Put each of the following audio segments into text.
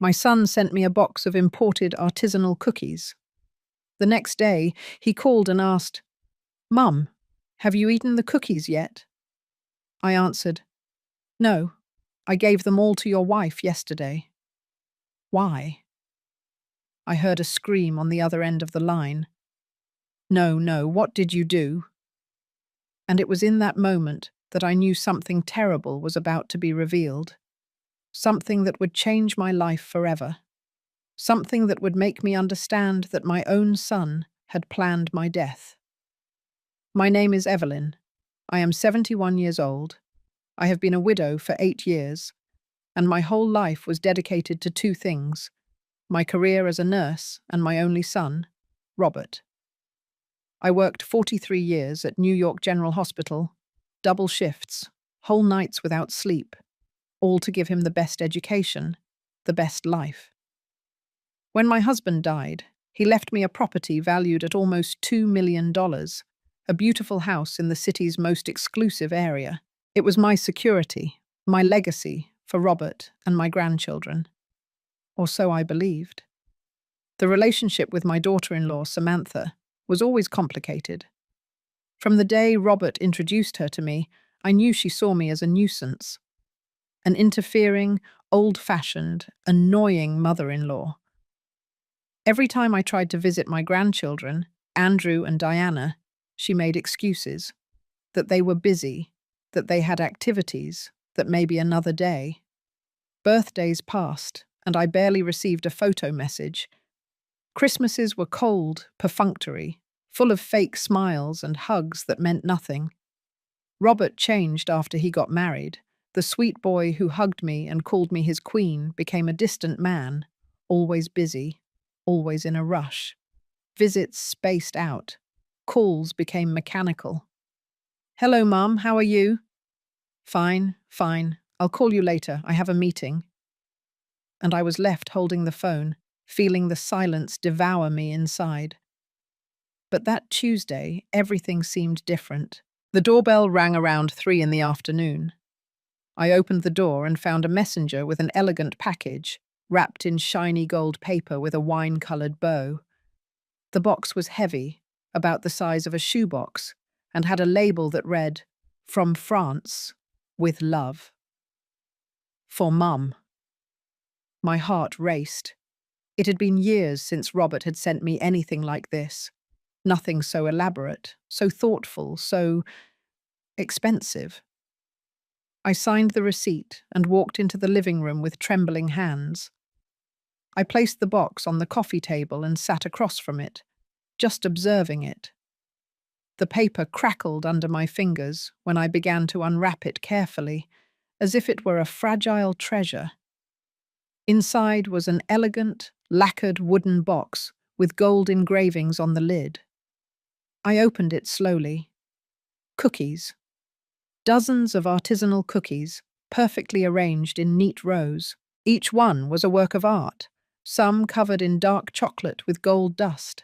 My son sent me a box of imported artisanal cookies. The next day, he called and asked, "Mum, have you eaten the cookies yet?" I answered, "No, I gave them all to your wife yesterday." "Why?" I heard a scream on the other end of the line. "No, no, what did you do?" And it was in that moment that I knew something terrible was about to be revealed. Something that would change my life forever. Something that would make me understand that my own son had planned my death. My name is Evelyn. I am 71 years old. I have been a widow for 8 years, and my whole life was dedicated to two things: my career as a nurse and my only son, Robert. I worked 43 years at New York General Hospital, double shifts, whole nights without sleep, all to give him the best education, the best life. When my husband died, he left me a property valued at almost $2 million, a beautiful house in the city's most exclusive area. It was my security, my legacy for Robert and my grandchildren. Or so I believed. The relationship with my daughter-in-law, Samantha, was always complicated. From the day Robert introduced her to me, I knew she saw me as a nuisance. An interfering, old-fashioned, annoying mother-in-law. Every time I tried to visit my grandchildren, Andrew and Diana, she made excuses. That they were busy, that they had activities, that maybe another day. Birthdays passed, and I barely received a photo message. Christmases were cold, perfunctory, full of fake smiles and hugs that meant nothing. Robert changed after he got married. The sweet boy who hugged me and called me his queen became a distant man, always busy, always in a rush. Visits spaced out. Calls became mechanical. "Hello, Mum, how are you?" "Fine, fine. I'll call you later. I have a meeting." And I was left holding the phone, feeling the silence devour me inside. But that Tuesday, everything seemed different. The doorbell rang around 3 in the afternoon. I opened the door and found a messenger with an elegant package, wrapped in shiny gold paper with a wine-coloured bow. The box was heavy, about the size of a shoebox, and had a label that read, "From France, with love." For Mum. My heart raced. It had been years since Robert had sent me anything like this. Nothing so elaborate, so thoughtful, so expensive. I signed the receipt and walked into the living room with trembling hands. I placed the box on the coffee table and sat across from it, just observing it. The paper crackled under my fingers when I began to unwrap it carefully, as if it were a fragile treasure. Inside was an elegant, lacquered wooden box with gold engravings on the lid. I opened it slowly. Cookies. Dozens of artisanal cookies, perfectly arranged in neat rows. Each one was a work of art, some covered in dark chocolate with gold dust,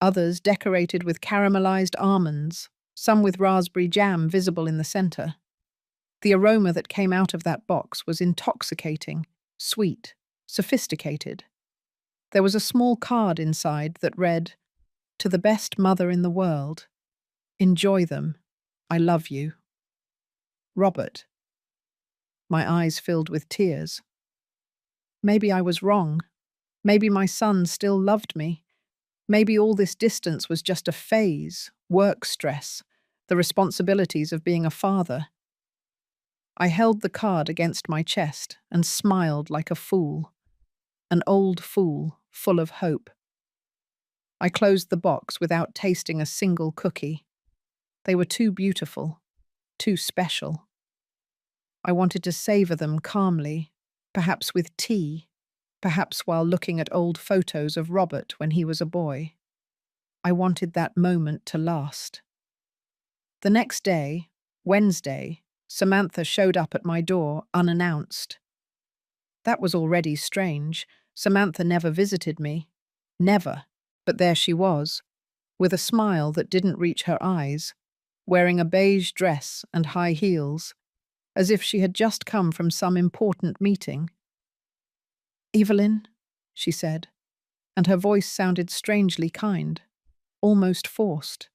others decorated with caramelized almonds, some with raspberry jam visible in the center. The aroma that came out of that box was intoxicating, sweet, sophisticated. There was a small card inside that read, "To the best mother in the world. Enjoy them. I love you. Robert." My eyes filled with tears. Maybe I was wrong. Maybe my son still loved me. Maybe all this distance was just a phase, work stress, the responsibilities of being a father. I held the card against my chest and smiled like a fool. An old fool, full of hope. I closed the box without tasting a single cookie. They were too beautiful, too special. I wanted to savor them calmly, perhaps with tea, perhaps while looking at old photos of Robert when he was a boy. I wanted that moment to last. The next day, Wednesday, Samantha showed up at my door unannounced. That was already strange. Samantha never visited me. Never. But there she was, with a smile that didn't reach her eyes, wearing a beige dress and high heels, as if she had just come from some important meeting. Evelyn, she said, and her voice sounded strangely kind, almost forced.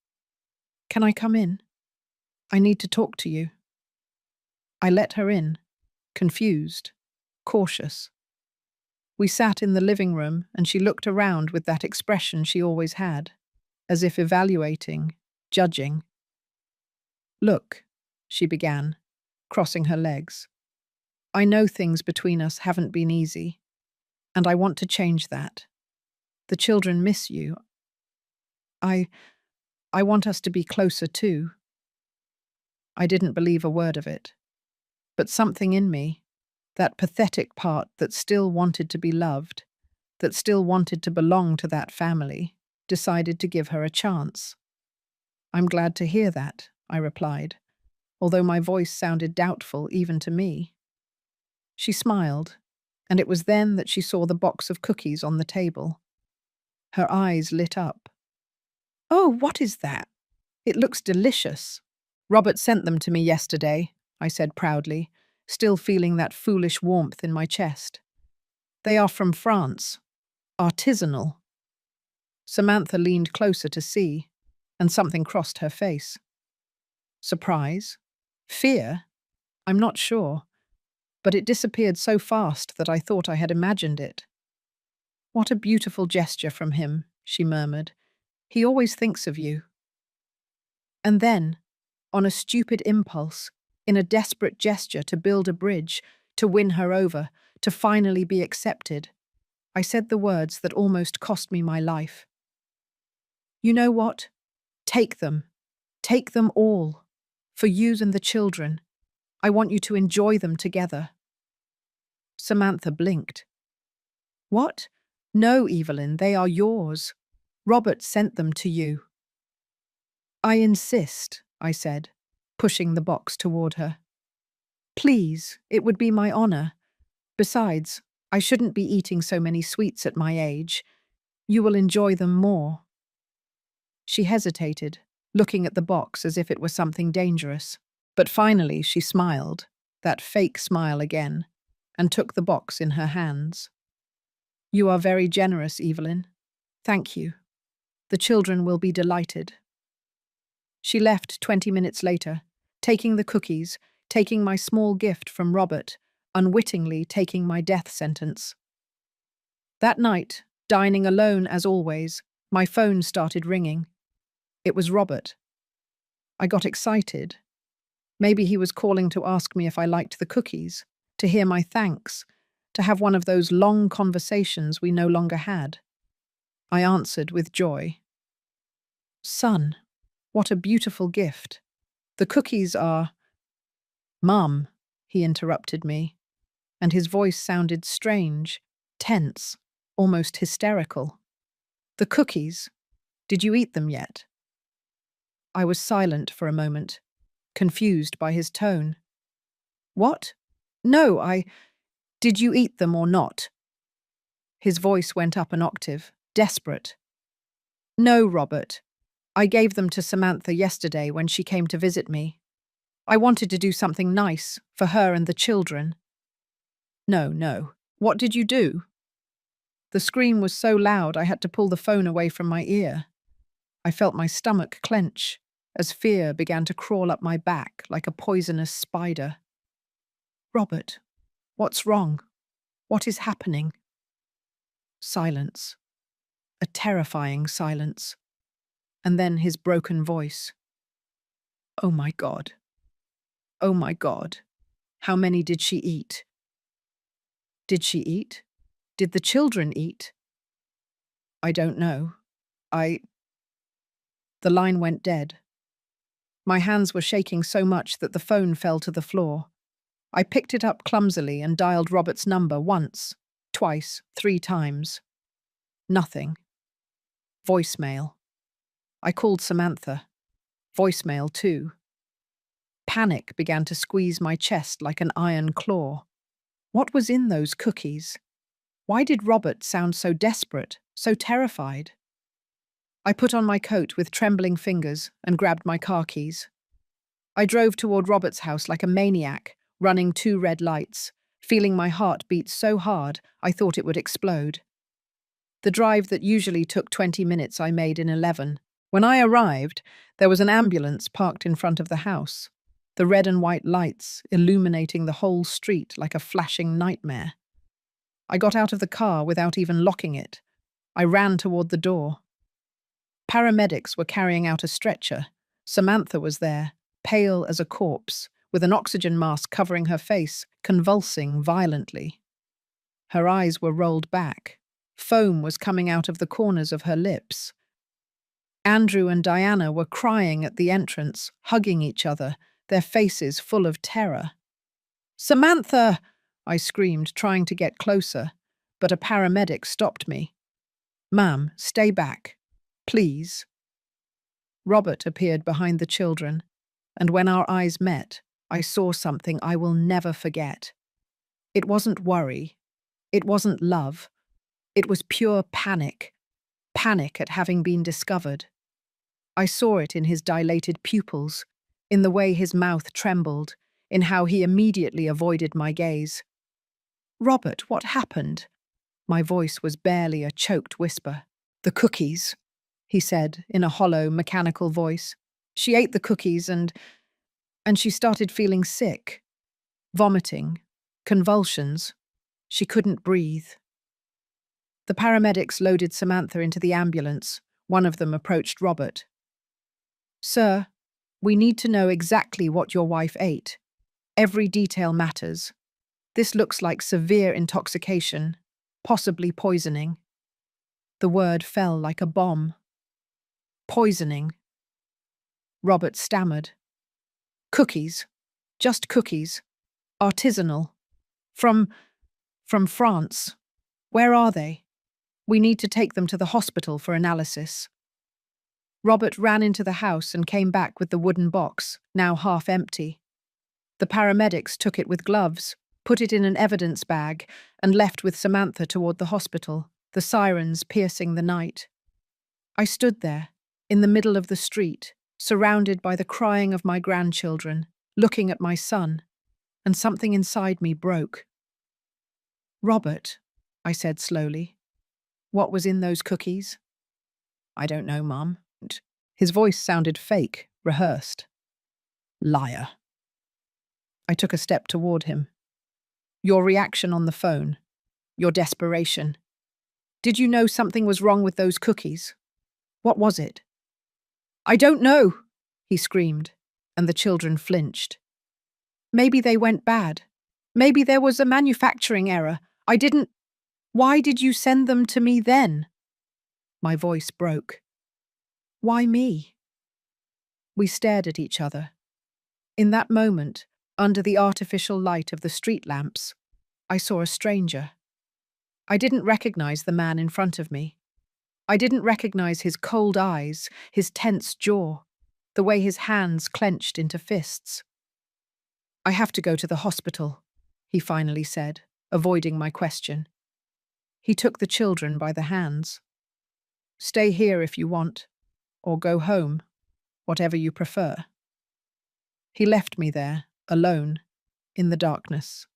Can I come in? I need to talk to you. I let her in, confused, cautious. We sat in the living room and she looked around with that expression she always had, as if evaluating, judging. Look, she began, crossing her legs. I know things between us haven't been easy, and I want to change that. The children miss you. I want us to be closer too. I didn't believe a word of it. But something in me, that pathetic part that still wanted to be loved, that still wanted to belong to that family, decided to give her a chance. I'm glad to hear that, I replied, although my voice sounded doubtful even to me. She smiled, and it was then that she saw the box of cookies on the table. Her eyes lit up. Oh, what is that? It looks delicious. Robert sent them to me yesterday, I said proudly, still feeling that foolish warmth in my chest. They are from France. Artisanal. Samantha leaned closer to see, and something crossed her face. Surprise? Fear? I'm not sure, but it disappeared so fast that I thought I had imagined it. What a beautiful gesture from him, she murmured. He always thinks of you. And then, on a stupid impulse, in a desperate gesture to build a bridge, to win her over, to finally be accepted, I said the words that almost cost me my life. You know what? Take them. Take them all. For you and the children. I want you to enjoy them together. Samantha blinked. What? No, Evelyn, they are yours. Robert sent them to you. I insist, I said, pushing the box toward her. Please, it would be my honor. Besides, I shouldn't be eating so many sweets at my age. You will enjoy them more. She hesitated, looking at the box as if it were something dangerous. But finally she smiled, that fake smile again, and took the box in her hands. You are very generous, Evelyn. Thank you. The children will be delighted. She left 20 minutes later, taking the cookies, taking my small gift from Robert, unwittingly taking my death sentence. That night, dining alone as always, my phone started ringing. It was Robert. I got excited. Maybe he was calling to ask me if I liked the cookies, to hear my thanks, to have one of those long conversations we no longer had. I answered with joy. Son, what a beautiful gift. The cookies are… Mum, he interrupted me, and his voice sounded strange, tense, almost hysterical. The cookies, did you eat them yet? I was silent for a moment, confused by his tone. What? No, Did you eat them or not? His voice went up an octave, desperate. No, Robert. I gave them to Samantha yesterday when she came to visit me. I wanted to do something nice for her and the children. No. What did you do? The scream was so loud I had to pull the phone away from my ear. I felt my stomach clench as fear began to crawl up my back like a poisonous spider. Robert, what's wrong? What is happening? Silence. A terrifying silence. And then his broken voice. Oh my God. Oh my God. How many did she eat? Did she eat? Did the children eat? I don't know. The line went dead. My hands were shaking so much that the phone fell to the floor. I picked it up clumsily and dialed Robert's number once, twice, 3 times. Nothing. Voicemail. I called Samantha. Voicemail too. Panic began to squeeze my chest like an iron claw. What was in those cookies? Why did Robert sound so desperate, so terrified? I put on my coat with trembling fingers and grabbed my car keys. I drove toward Robert's house like a maniac, running 2 red lights, feeling my heart beat so hard I thought it would explode. The drive that usually took 20 minutes I made in 11. When I arrived, there was an ambulance parked in front of the house, the red and white lights illuminating the whole street like a flashing nightmare. I got out of the car without even locking it. I ran toward the door. Paramedics were carrying out a stretcher. Samantha was there, pale as a corpse, with an oxygen mask covering her face, convulsing violently. Her eyes were rolled back. Foam was coming out of the corners of her lips. Andrew and Diana were crying at the entrance, hugging each other, their faces full of terror. "Samantha!" I screamed, trying to get closer, but a paramedic stopped me. "Ma'am, stay back. Please." Robert appeared behind the children, and when our eyes met, I saw something I will never forget. It wasn't worry. It wasn't love. It was pure panic. Panic at having been discovered. I saw it in his dilated pupils, in the way his mouth trembled, in how he immediately avoided my gaze. "Robert, what happened?" My voice was barely a choked whisper. "The cookies," he said in a hollow, mechanical voice. "She ate the cookies and she started feeling sick. Vomiting. Convulsions. She couldn't breathe." The paramedics loaded Samantha into the ambulance. One of them approached Robert. "Sir, we need to know exactly what your wife ate. Every detail matters. This looks like severe intoxication, possibly poisoning." The word fell like a bomb. "Poisoning." Robert stammered. "Cookies. Just cookies. Artisanal. From France. Where are they? We need to take them to the hospital for analysis." Robert ran into the house and came back with the wooden box, now half empty. The paramedics took it with gloves, put it in an evidence bag, and left with Samantha toward the hospital, the sirens piercing the night. I stood there, in the middle of the street, surrounded by the crying of my grandchildren, looking at my son, and something inside me broke. "Robert," I said slowly, "what was in those cookies?" "I don't know, Mum." His voice sounded fake, rehearsed. "Liar." I took a step toward him. "Your reaction on the phone. Your desperation. Did you know something was wrong with those cookies? What was it?" "I don't know," he screamed, and the children flinched. "Maybe they went bad. Maybe there was a manufacturing error. I didn't. Why did you send them to me then?" My voice broke. "Why me?" We stared at each other. In that moment, under the artificial light of the street lamps, I saw a stranger. I didn't recognize the man in front of me. I didn't recognize his cold eyes, his tense jaw, the way his hands clenched into fists. "I have to go to the hospital," he finally said, avoiding my question. He took the children by the hands. "Stay here if you want, or go home, whatever you prefer." He left me there, alone, in the darkness.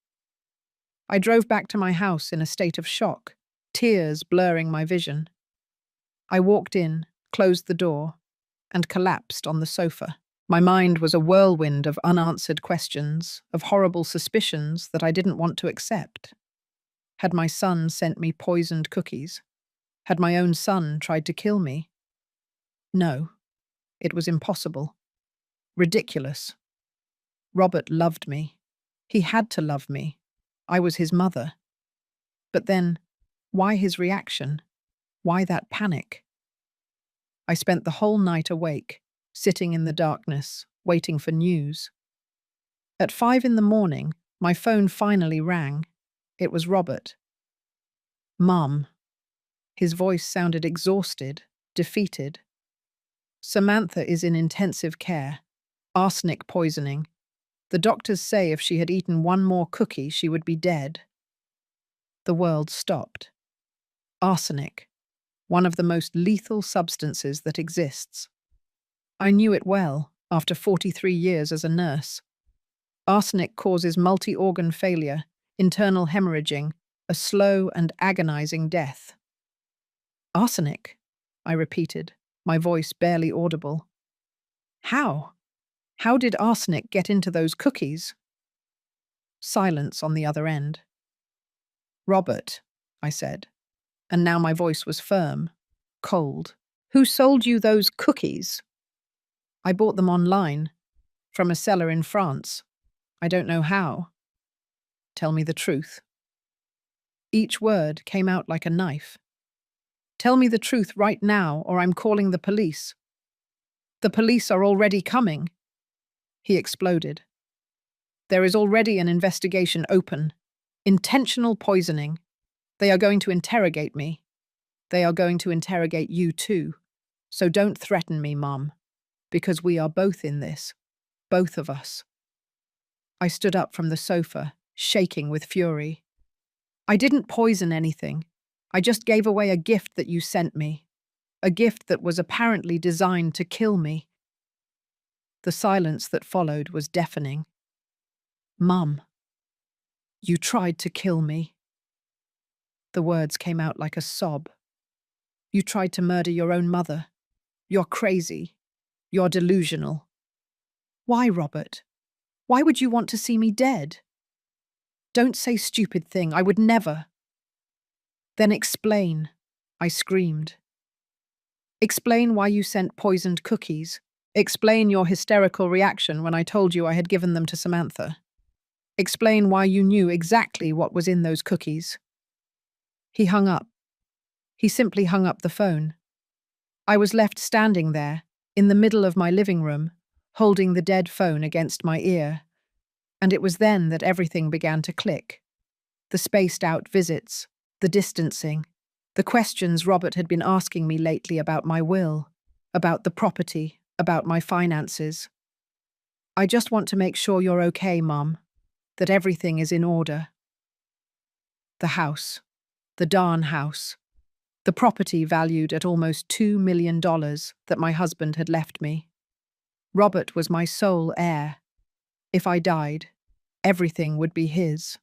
I drove back to my house in a state of shock, tears blurring my vision. I walked in, closed the door, and collapsed on the sofa. My mind was a whirlwind of unanswered questions, of horrible suspicions that I didn't want to accept. Had my son sent me poisoned cookies? Had my own son tried to kill me? No, it was impossible. Ridiculous. Robert loved me. He had to love me. I was his mother. But then, why his reaction? Why that panic? I spent the whole night awake, sitting in the darkness, waiting for news. At 5 in the morning, my phone finally rang. It was Robert. "Mum." His voice sounded exhausted, defeated. "Samantha is in intensive care. Arsenic poisoning. The doctors say if she had eaten one more cookie, she would be dead." The world stopped. Arsenic, one of the most lethal substances that exists. I knew it well, after 43 years as a nurse. Arsenic causes multi-organ failure. internal hemorrhaging, a slow and agonizing death. Arsenic, I repeated, my voice barely audible. How? How did arsenic get into those cookies? Silence on the other end. Robert, I said, and now my voice was firm, cold. Who sold you those cookies? I bought them online, from a seller in France. I don't know how. Tell me the truth. Each word came out like a knife. Tell me the truth right now, or I'm calling the police. The police are already coming. He exploded. There is already an investigation open. Intentional poisoning. They are going to interrogate me. They are going to interrogate you too. So don't threaten me, Mum, because we are both in this. Both of us. I stood up from the sofa, shaking with fury. I didn't poison anything. I just gave away a gift that you sent me. A gift that was apparently designed to kill me. The silence that followed was deafening. Mum, you tried to kill me. The words came out like a sob. You tried to murder your own mother. You're crazy. You're delusional. Why, Robert? Why would you want to see me dead? Don't say stupid thing. I would never. Then explain, I screamed. Explain why you sent poisoned cookies. Explain your hysterical reaction when I told you I had given them to Samantha. Explain why you knew exactly what was in those cookies. He hung up. He simply hung up the phone. I was left standing there, in the middle of my living room, holding the dead phone against my ear. And it was then that everything began to click. The spaced-out visits, the distancing, the questions Robert had been asking me lately about my will, about the property, about my finances. I just want to make sure you're okay, Mum, that everything is in order. The house, the darn house, the property valued at almost $2 million that my husband had left me. Robert was my sole heir. If I died, everything would be his.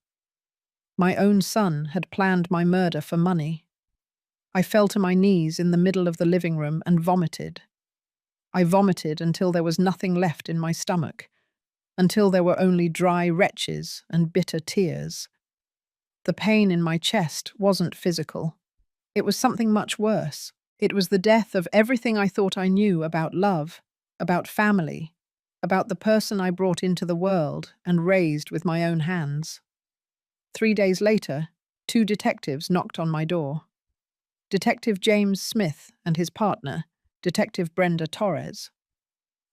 My own son had planned my murder for money. I fell to my knees in the middle of the living room and vomited. I vomited until there was nothing left in my stomach, until there were only dry retches and bitter tears. The pain in my chest wasn't physical. It was something much worse. It was the death of everything I thought I knew about love, about family, about the person I brought into the world and raised with my own hands. 3 days later, 2 detectives knocked on my door. Detective James Smith and his partner, Detective Brenda Torres.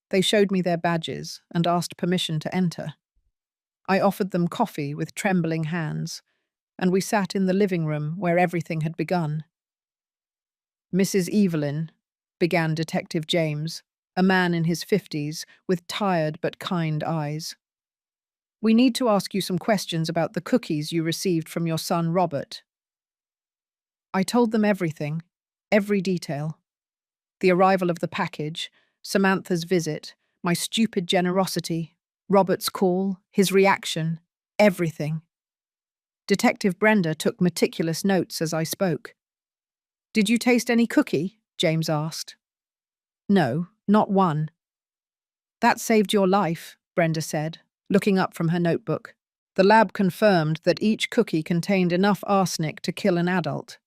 They showed me their badges and asked permission to enter. I offered them coffee with trembling hands, and we sat in the living room where everything had begun. Mrs. Evelyn, began Detective James, a man in his 50s with tired but kind eyes. We need to ask you some questions about the cookies you received from your son Robert. I told them everything, every detail. The arrival of the package, Samantha's visit, my stupid generosity, Robert's call, his reaction, everything. Detective Brenda took meticulous notes as I spoke. Did you taste any cookie? James asked. No, not one. That saved your life, Brenda said, looking up from her notebook. The lab confirmed that each cookie contained enough arsenic to kill an adult.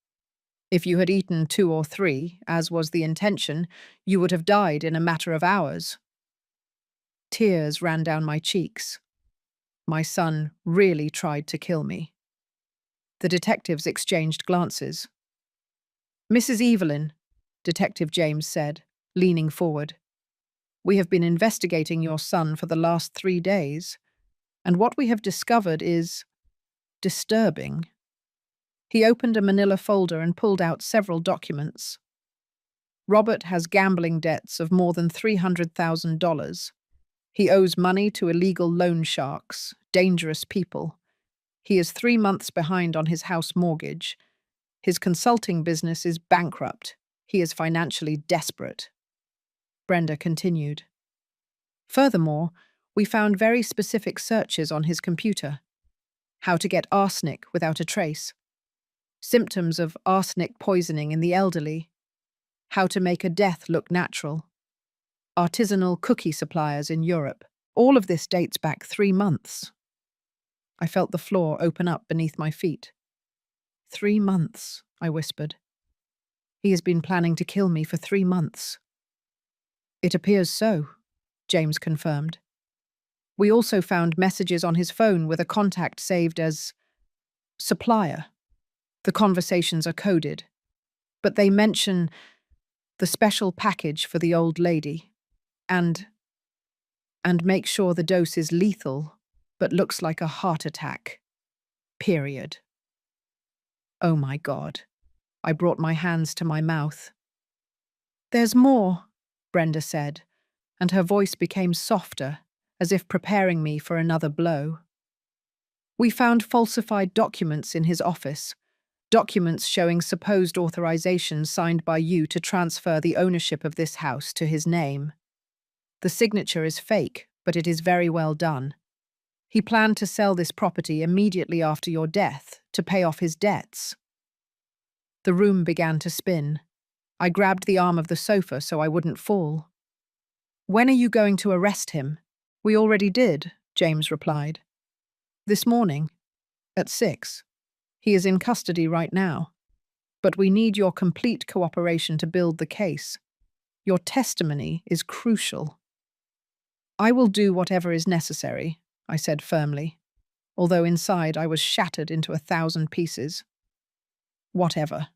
If you had eaten 2 or 3, as was the intention, you would have died in a matter of hours. Tears ran down my cheeks. My son really tried to kill me. The detectives exchanged glances. Mrs. Evelyn, Detective James said, leaning forward. We have been investigating your son for the last 3 days, and what we have discovered is disturbing. He opened a manila folder and pulled out several documents. Robert has gambling debts of more than $300,000. He owes money to illegal loan sharks, dangerous people. He is 3 months behind on his house mortgage. His consulting business is bankrupt. He is financially desperate. Brenda continued. Furthermore, we found very specific searches on his computer. how to get arsenic without a trace, symptoms of arsenic poisoning in the elderly, how to make a death look natural, artisanal cookie suppliers in Europe. All of this dates back 3 months. I felt the floor open up beneath my feet. 3 months, I whispered. He has been planning to kill me for 3 months. It appears so, James confirmed. We also found messages on his phone with a contact saved as supplier. The conversations are coded, but they mention the special package for the old lady and make sure the dose is lethal but looks like a heart attack. Period. Oh my God. I brought my hands to my mouth. There's more, Brenda said, and her voice became softer, as if preparing me for another blow. We found falsified documents in his office, documents showing supposed authorizations signed by you to transfer the ownership of this house to his name. The signature is fake, but it is very well done. He planned to sell this property immediately after your death to pay off his debts. The room began to spin. I grabbed the arm of the sofa so I wouldn't fall. When are you going to arrest him? We already did, James replied. This morning, at 6. He is in custody right now. But we need your complete cooperation to build the case. Your testimony is crucial. I will do whatever is necessary, I said firmly, although inside I was shattered into 1,000 pieces. Whatever.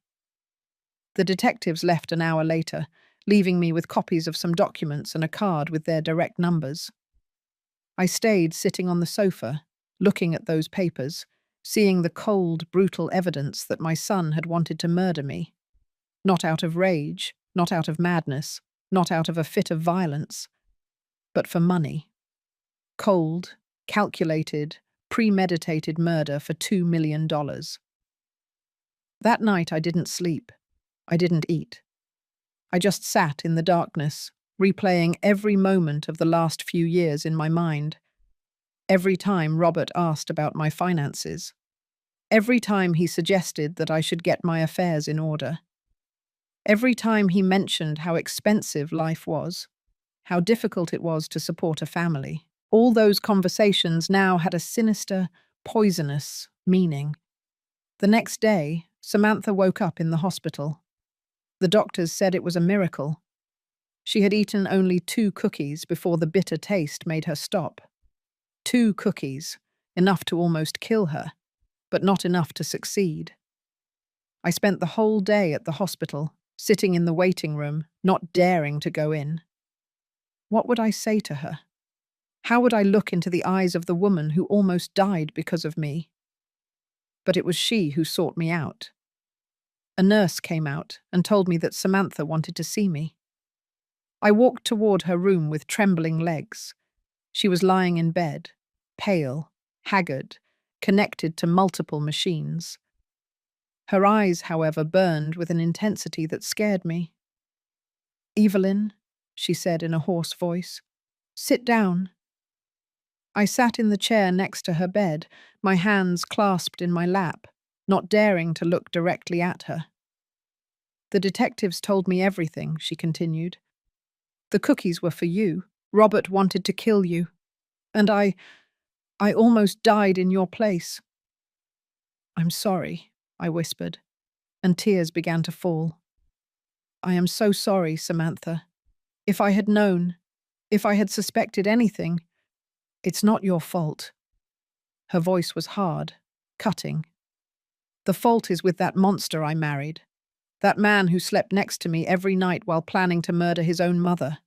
The detectives left an hour later, leaving me with copies of some documents and a card with their direct numbers. I stayed sitting on the sofa, looking at those papers, seeing the cold, brutal evidence that my son had wanted to murder me. Not out of rage, not out of madness, not out of a fit of violence, but for money. Cold, calculated, premeditated murder for $2 million. That night I didn't sleep. I didn't eat. I just sat in the darkness, replaying every moment of the last few years in my mind. Every time Robert asked about my finances. Every time he suggested that I should get my affairs in order. Every time he mentioned how expensive life was, how difficult it was to support a family. All those conversations now had a sinister, poisonous meaning. The next day, Samantha woke up in the hospital. The doctors said it was a miracle. She had eaten only 2 cookies before the bitter taste made her stop. 2 cookies, enough to almost kill her, but not enough to succeed. I spent the whole day at the hospital, sitting in the waiting room, not daring to go in. What would I say to her? How would I look into the eyes of the woman who almost died because of me? But it was she who sought me out. A nurse came out and told me that Samantha wanted to see me. I walked toward her room with trembling legs. She was lying in bed, pale, haggard, connected to multiple machines. Her eyes, however, burned with an intensity that scared me. "Evelyn," she said in a hoarse voice, "sit down." I sat in the chair next to her bed, my hands clasped in my lap, not daring to look directly at her. "The detectives told me everything," she continued. "The cookies were for you. Robert wanted to kill you. And I almost died in your place." "I'm sorry," I whispered, and tears began to fall. "I am so sorry, Samantha. If I had known, if I had suspected anything, it's not your fault." Her voice was hard, cutting. "The fault is with that monster I married. That man who slept next to me every night while planning to murder his own mother.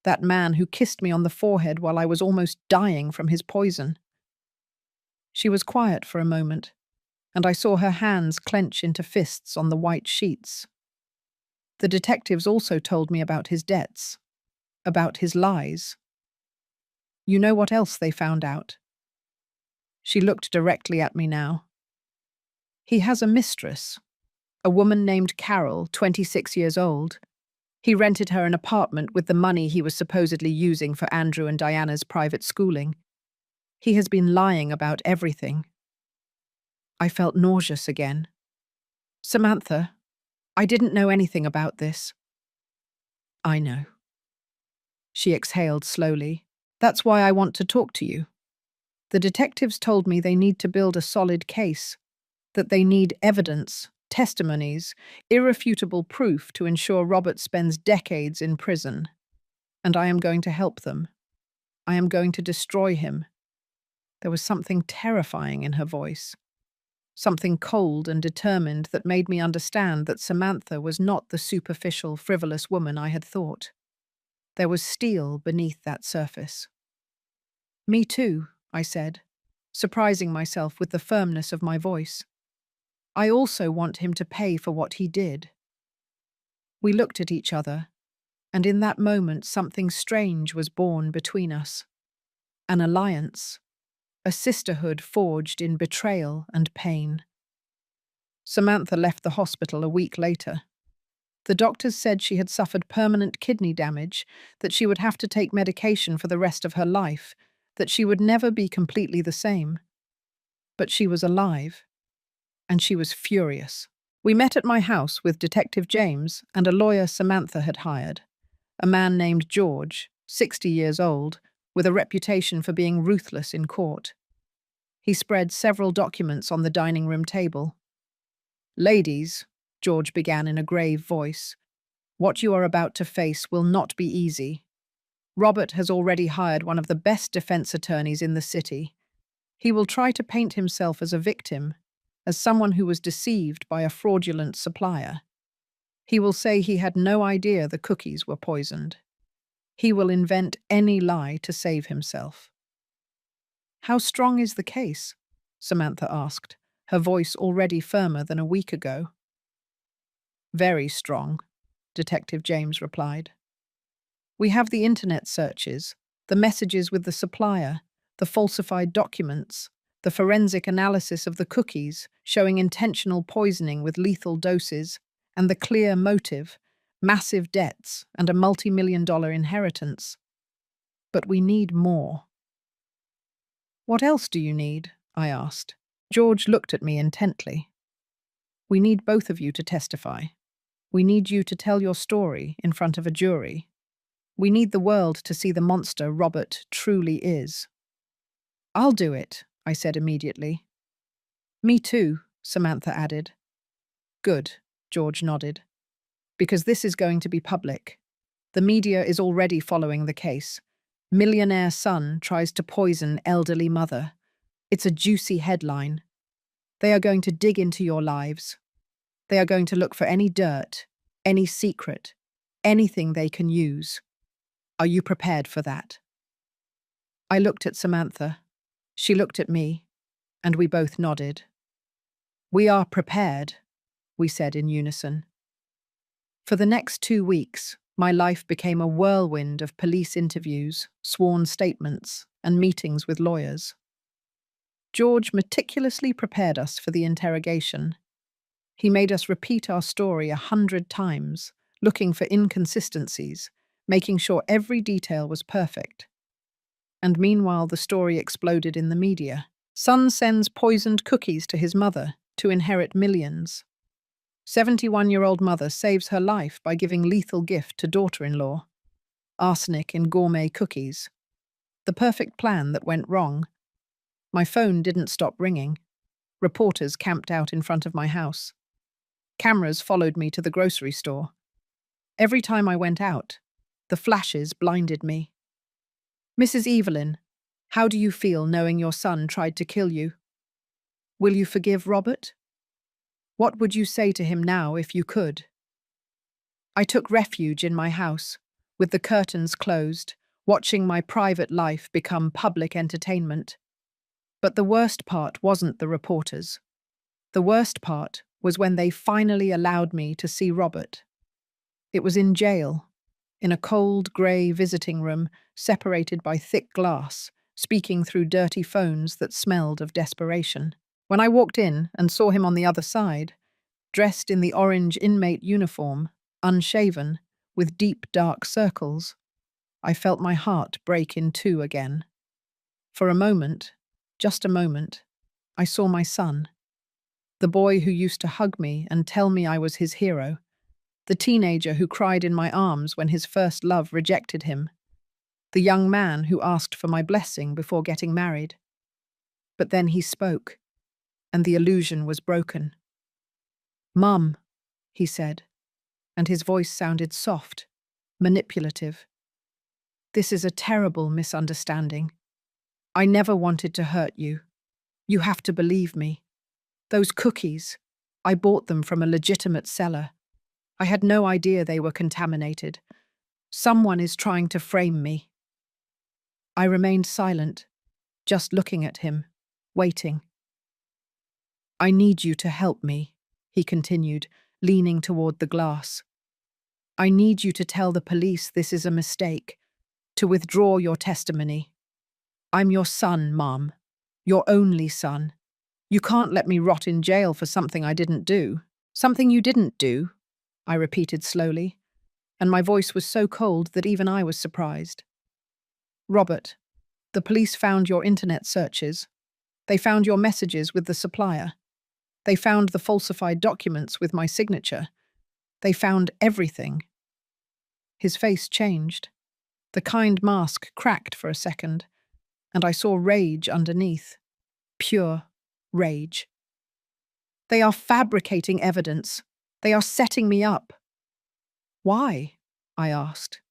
That man who kissed me on the forehead while I was almost dying from his poison." She was quiet for a moment, and I saw her hands clench into fists on the white sheets. "The detectives also told me about his debts, about his lies. You know what else they found out?" She looked directly at me now. "He has a mistress, a woman named Carol, 26 years old. He rented her an apartment with the money he was supposedly using for Andrew and Diana's private schooling. He has been lying about everything. I felt nauseous again. Samantha, I didn't know anything about this. I know. She exhaled slowly. That's why I want to talk to you. The detectives told me they need to build a solid case, that they need evidence, testimonies, irrefutable proof to ensure Robert spends decades in prison. And I am going to help them. I am going to destroy him. There was something terrifying in her voice, something cold and determined that made me understand that Samantha was not the superficial, frivolous woman I had thought. There was steel beneath that surface. Me too, I said, surprising myself with the firmness of my voice. I also want him to pay for what he did. We looked at each other, and in that moment something strange was born between us. An alliance, a sisterhood forged in betrayal and pain. Samantha left the hospital a week later. The doctors said she had suffered permanent kidney damage, that she would have to take medication for the rest of her life, that she would never be completely the same. But she was alive, and she was furious. We met at my house with Detective James and a lawyer Samantha had hired, a man named George, 60 years old, with a reputation for being ruthless in court. He spread several documents on the dining room table. "Ladies," George began in a grave voice, "what you are about to face will not be easy. Robert has already hired one of the best defense attorneys in the city. He will try to paint himself as a victim, as someone who was deceived by a fraudulent supplier. He will say he had no idea the cookies were poisoned. He will invent any lie to save himself." "How strong is the case?" Samantha asked, her voice already firmer than a week ago. "Very strong," Detective James replied. "We have the internet searches, the messages with the supplier, the falsified documents, the forensic analysis of the cookies showing intentional poisoning with lethal doses, and the clear motive, massive debts, and a multi-million-dollar inheritance. But we need more." "What else do you need?" I asked. George looked at me intently. "We need both of you to testify. We need you to tell your story in front of a jury. We need the world to see the monster Robert truly is." "I'll do it," I said immediately. "Me too," Samantha added. "Good," George nodded. "Because this is going to be public. The media is already following the case. Millionaire son tries to poison elderly mother. It's a juicy headline. They are going to dig into your lives. They are going to look for any dirt, any secret, anything they can use. Are you prepared for that?" I looked at Samantha. She looked at me, and we both nodded. "We are prepared," we said in unison. For the next 2 weeks, my life became a whirlwind of police interviews, sworn statements, and meetings with lawyers. George meticulously prepared us for the interrogation. He made us repeat our story 100 times, looking for inconsistencies, making sure every detail was perfect. And meanwhile, the story exploded in the media. Son sends poisoned cookies to his mother to inherit millions. 71-year-old mother saves her life by giving lethal gift to daughter-in-law. Arsenic in gourmet cookies. The perfect plan that went wrong. My phone didn't stop ringing. Reporters camped out in front of my house. Cameras followed me to the grocery store. Every time I went out, the flashes blinded me. "Mrs. Evelyn, how do you feel knowing your son tried to kill you? Will you forgive Robert? What would you say to him now if you could?" I took refuge in my house, with the curtains closed, watching my private life become public entertainment. But the worst part wasn't the reporters. The worst part was when they finally allowed me to see Robert. It was in jail, in a cold, grey visiting room, separated by thick glass, speaking through dirty phones that smelled of desperation. When I walked in and saw him on the other side, dressed in the orange inmate uniform, unshaven, with deep dark circles, I felt my heart break in two again. For a moment, just a moment, I saw my son. The boy who used to hug me and tell me I was his hero. The teenager who cried in my arms when his first love rejected him. The young man who asked for my blessing before getting married. But then he spoke, and the illusion was broken. "Mum," he said, and his voice sounded soft, manipulative. "This is a terrible misunderstanding. I never wanted to hurt you. You have to believe me. Those cookies, I bought them from a legitimate seller. I had no idea they were contaminated. Someone is trying to frame me." I remained silent, just looking at him, waiting. "I need you to help me," he continued, leaning toward the glass. "I need you to tell the police this is a mistake, to withdraw your testimony. I'm your son, Mom, your only son. You can't let me rot in jail for something I didn't do." "Something you didn't do," I repeated slowly, and my voice was so cold that even I was surprised. "Robert, the police found your internet searches. They found your messages with the supplier. They found the falsified documents with my signature. They found everything." His face changed. The kind mask cracked for a second, and I saw rage underneath. Pure rage. "They are fabricating evidence. They are setting me up." "Why?" I asked.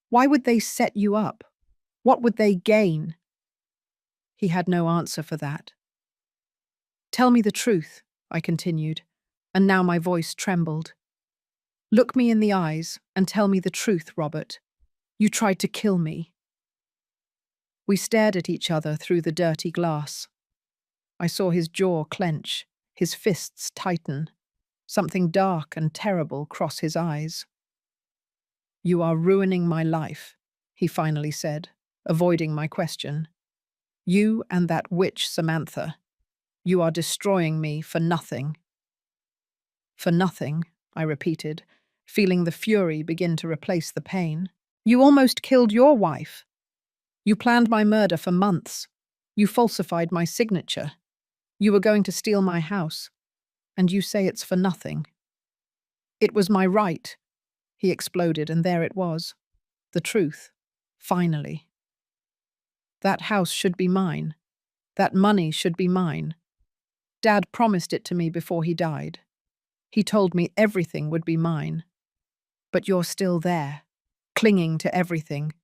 "Why would they set you up? What would they gain?" He had no answer for that. "Tell me the truth," I continued, and now my voice trembled. "Look me in the eyes and tell me the truth, Robert. You tried to kill me." We stared at each other through the dirty glass. I saw his jaw clench, his fists tighten, something dark and terrible cross his eyes. "You are ruining my life," he finally said, avoiding my question. "You and that witch Samantha. You are destroying me for nothing." "For nothing," I repeated, feeling the fury begin to replace the pain. "You almost killed your wife. You planned my murder for months. You falsified my signature. You were going to steal my house. And you say it's for nothing." "It was my right," he exploded, and there it was. The truth. Finally. "That house should be mine. That money should be mine. Dad promised it to me before he died. He told me everything would be mine. But you're still there, clinging to everything,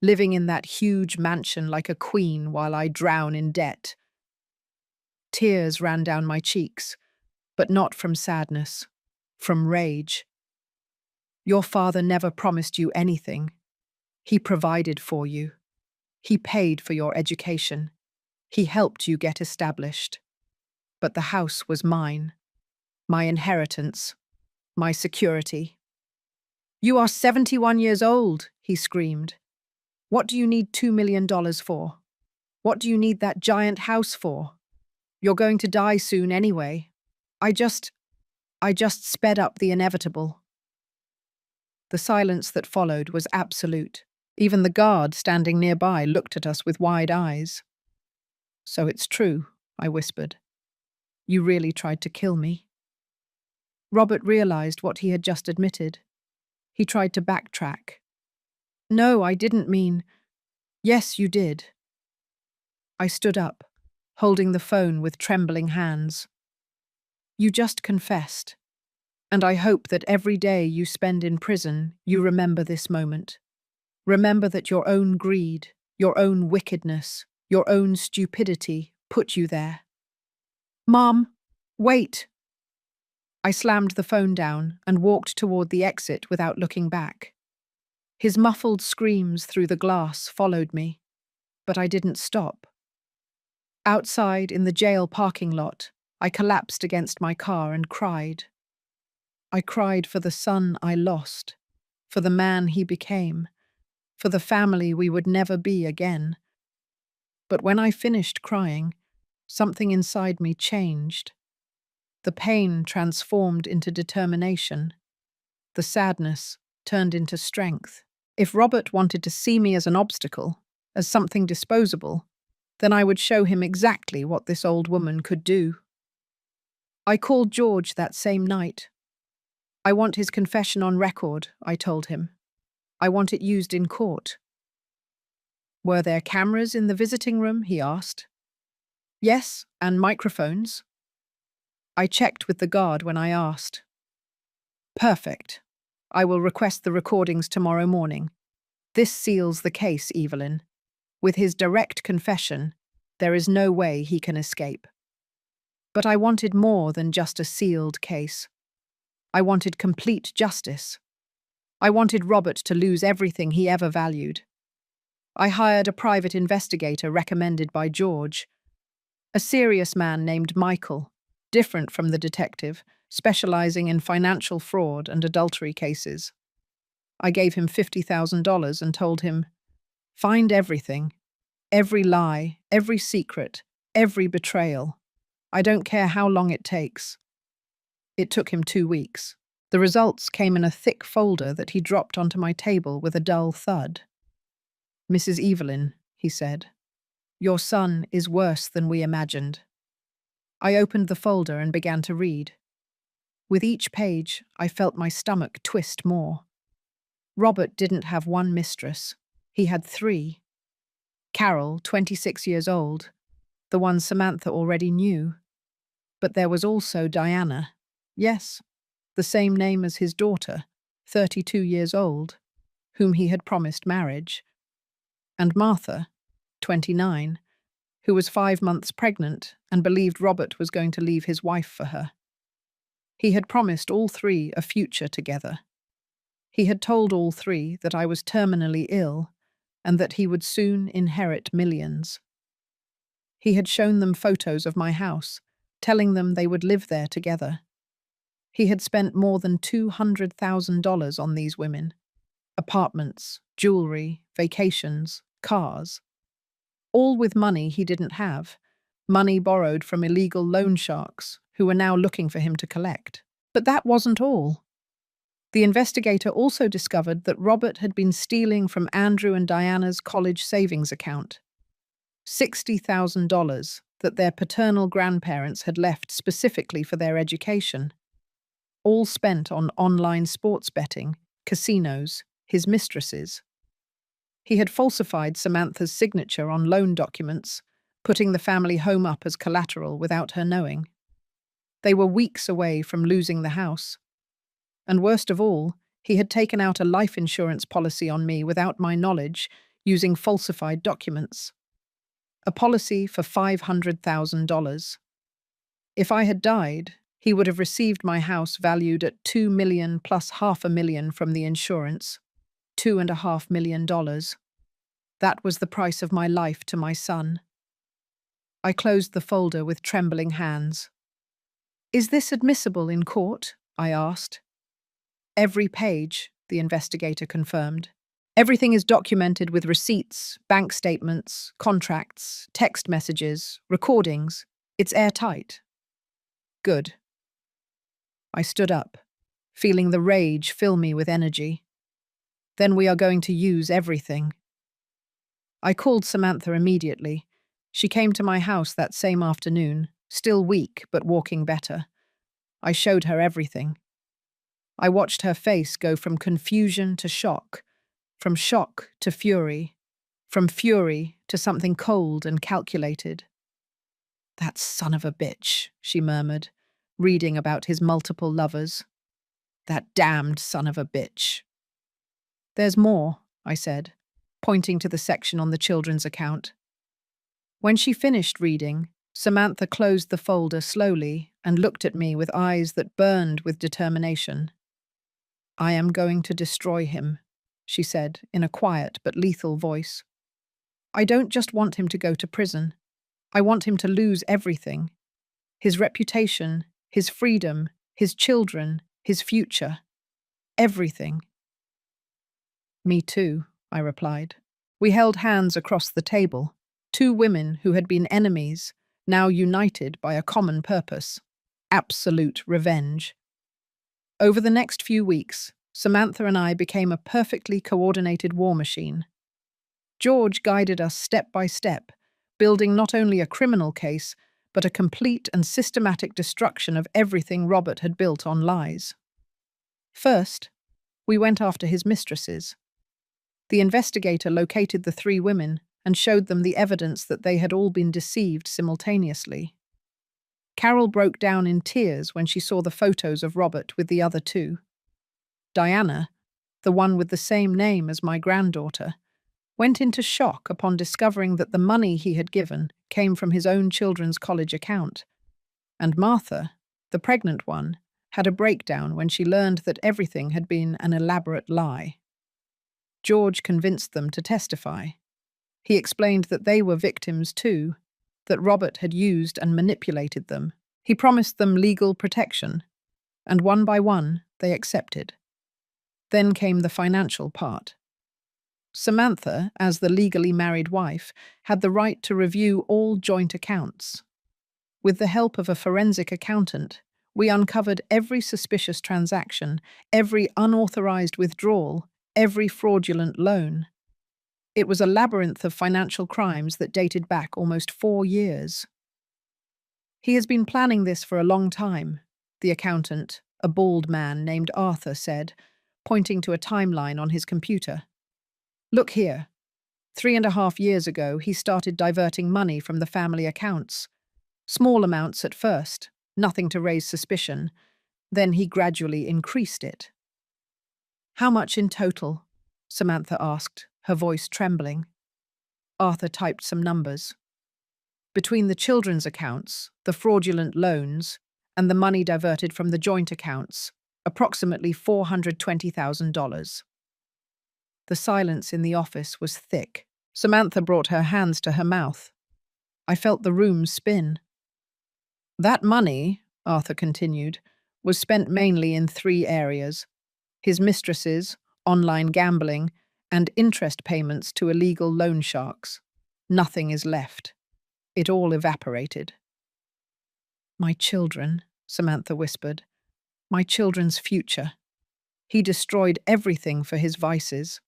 living in that huge mansion like a queen while I drown in debt." Tears ran down my cheeks, but not from sadness, from rage. "Your father never promised you anything. He provided for you. He paid for your education. He helped you get established. But the house was mine, my inheritance, my security." "You are 71 years old," he screamed. "What do you need $2 million for? What do you need that giant house for? You're going to die soon anyway. I just sped up the inevitable." The silence that followed was absolute. Even the guard standing nearby looked at us with wide eyes. "So it's true," I whispered. "You really tried to kill me." Robert realized what he had just admitted. He tried to backtrack. "No, I didn't mean—" "Yes, you did." I stood up, holding the phone with trembling hands. "You just confessed. And I hope that every day you spend in prison, you remember this moment. Remember that your own greed, your own wickedness, your own stupidity put you there." "Mom, wait." I slammed the phone down and walked toward the exit without looking back. His muffled screams through the glass followed me, but I didn't stop. Outside in the jail parking lot, I collapsed against my car and cried. I cried for the son I lost, for the man he became, for the family we would never be again. But when I finished crying, something inside me changed. The pain transformed into determination. The sadness turned into strength. If Robert wanted to see me as an obstacle, as something disposable, then I would show him exactly what this old woman could do. I called George that same night. I want his confession on record, I told him. I want it used in court. Were there cameras in the visiting room? He asked. Yes, and microphones. I checked with the guard when I asked. Perfect. I will request the recordings tomorrow morning. This seals the case, Evelyn. With his direct confession, there is no way he can escape. But I wanted more than just a sealed case. I wanted complete justice. I wanted Robert to lose everything he ever valued. I hired a private investigator recommended by George, a serious man named Michael, different from the detective, specializing in financial fraud and adultery cases. I gave him $50,000 and told him, find everything, every lie, every secret, every betrayal. I don't care how long it takes. It took him 2 weeks. The results came in a thick folder that he dropped onto my table with a dull thud. Mrs. Evelyn, he said, your son is worse than we imagined. I opened the folder and began to read. With each page, I felt my stomach twist more. Robert didn't have one mistress. He had 3. Carol, 26 years old, the one Samantha already knew. But there was also Diana. Yes, the same name as his daughter, 32 years old, whom he had promised marriage. And Martha, 29, who was 5 months pregnant and believed Robert was going to leave his wife for her. He had promised all 3 a future together. He had told all 3 that I was terminally ill and that he would soon inherit millions. He had shown them photos of my house, telling them they would live there together. He had spent more than $200,000 on these women. Apartments, jewelry, vacations, cars. All with money he didn't have. Money borrowed from illegal loan sharks who were now looking for him to collect. But that wasn't all. The investigator also discovered that Robert had been stealing from Andrew and Diana's college savings account. $60,000 that their paternal grandparents had left specifically for their education. All spent on online sports betting, casinos, his mistresses. He had falsified Samantha's signature on loan documents, putting the family home up as collateral without her knowing. They were weeks away from losing the house. And worst of all, he had taken out a life insurance policy on me without my knowledge, using falsified documents. A policy for $500,000. If I had died, he would have received my house valued at $2 million plus $500,000 from the insurance. $2.5 million. That was the price of my life to my son. I closed the folder with trembling hands. Is this admissible in court? I asked. Every page, the investigator confirmed. Everything is documented with receipts, bank statements, contracts, text messages, recordings. It's airtight. Good. I stood up, feeling the rage fill me with energy. Then we are going to use everything. I called Samantha immediately. She came to my house that same afternoon, still weak but walking better. I showed her everything. I watched her face go from confusion to shock, from shock to fury, from fury to something cold and calculated. That son of a bitch, she murmured, reading about his multiple lovers. That damned son of a bitch. There's more, I said, pointing to the section on the children's account. When she finished reading, Samantha closed the folder slowly and looked at me with eyes that burned with determination. I am going to destroy him, she said in a quiet but lethal voice. I don't just want him to go to prison. I want him to lose everything. His reputation, his freedom, his children, his future. Everything. Me too, I replied. We held hands across the table, 2 women who had been enemies, now united by a common purpose: absolute revenge. Over the next few weeks, Samantha and I became a perfectly coordinated war machine. George guided us step by step, building not only a criminal case, but a complete and systematic destruction of everything Robert had built on lies. First, we went after his mistresses. The investigator located the three women and showed them the evidence that they had all been deceived simultaneously. Carol broke down in tears when she saw the photos of Robert with the other two. Diana, the one with the same name as my granddaughter, went into shock upon discovering that the money he had given came from his own children's college account. And Martha, the pregnant one, had a breakdown when she learned that everything had been an elaborate lie. George convinced them to testify. He explained that they were victims too, that Robert had used and manipulated them. He promised them legal protection, and one by one they accepted. Then came the financial part. Samantha, as the legally married wife, had the right to review all joint accounts. With the help of a forensic accountant, we uncovered every suspicious transaction, every unauthorized withdrawal, every fraudulent loan. It was a labyrinth of financial crimes that dated back almost 4 years. He has been planning this for a long time, the accountant, a bald man named Arthur, said, pointing to a timeline on his computer. Look here. 3.5 years ago, he started diverting money from the family accounts. Small amounts at first, nothing to raise suspicion. Then he gradually increased it. How much in total? Samantha asked, her voice trembling. Arthur typed some numbers. Between the children's accounts, the fraudulent loans, and the money diverted from the joint accounts, approximately $420,000. The silence in the office was thick. Samantha brought her hands to her mouth. I felt the room spin. That money, Arthur continued, was spent mainly in 3 areas: his mistresses, online gambling, and interest payments to illegal loan sharks. Nothing is left. It all evaporated. My children, Samantha whispered. My children's future. He destroyed everything for his vices.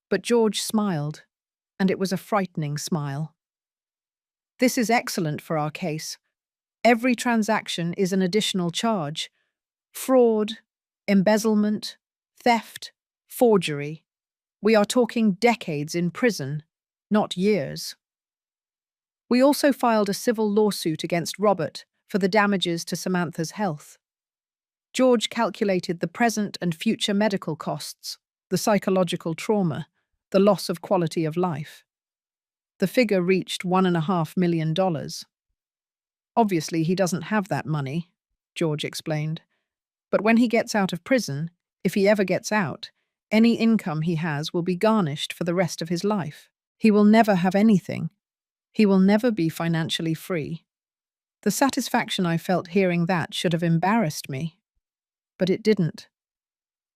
But George smiled, and it was a frightening smile. This is excellent for our case. Every transaction is an additional charge. Fraud, embezzlement, theft, forgery. We are talking decades in prison, not years. We also filed a civil lawsuit against Robert for the damages to Samantha's health. George calculated the present and future medical costs, the psychological trauma, the loss of quality of life. The figure reached $1.5 million. Obviously, he doesn't have that money, George explained. But when he gets out of prison, if he ever gets out, any income he has will be garnished for the rest of his life. He will never have anything. He will never be financially free. The satisfaction I felt hearing that should have embarrassed me. But it didn't.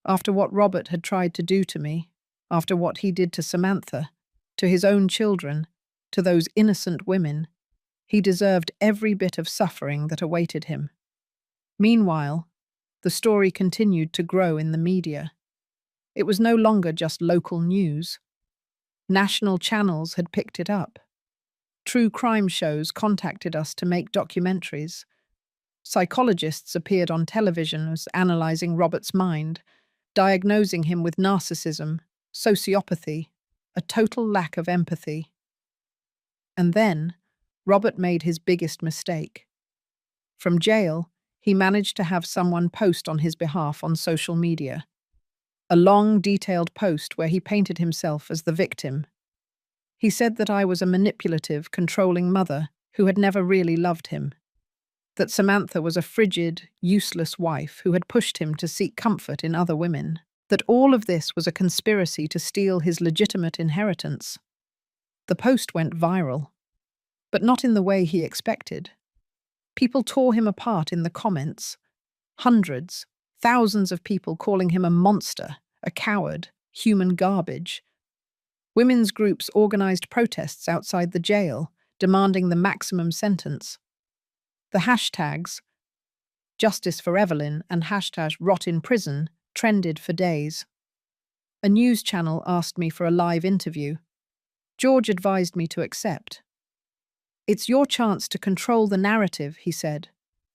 After what Robert had tried to do to me, after what he did to Samantha, to his own children, to those innocent women, he deserved every bit of suffering that awaited him. Meanwhile, the story continued to grow in the media. It was no longer just local news. National channels had picked it up. True crime shows contacted us to make documentaries. Psychologists appeared on television as analyzing Robert's mind, diagnosing him with narcissism, sociopathy, a total lack of empathy. And then, Robert made his biggest mistake. From jail, he managed to have someone post on his behalf on social media. A long, detailed post where he painted himself as the victim. He said that I was a manipulative, controlling mother who had never really loved him. That Samantha was a frigid, useless wife who had pushed him to seek comfort in other women. That all of this was a conspiracy to steal his legitimate inheritance. The post went viral, but not in the way he expected. People tore him apart in the comments. Hundreds, thousands of people calling him a monster, a coward, human garbage. Women's groups organized protests outside the jail, demanding the maximum sentence. The hashtags, Justice for Evelyn and hashtag Rot in Prison, trended for days. A news channel asked me for a live interview. George advised me to accept. It's your chance to control the narrative, he said.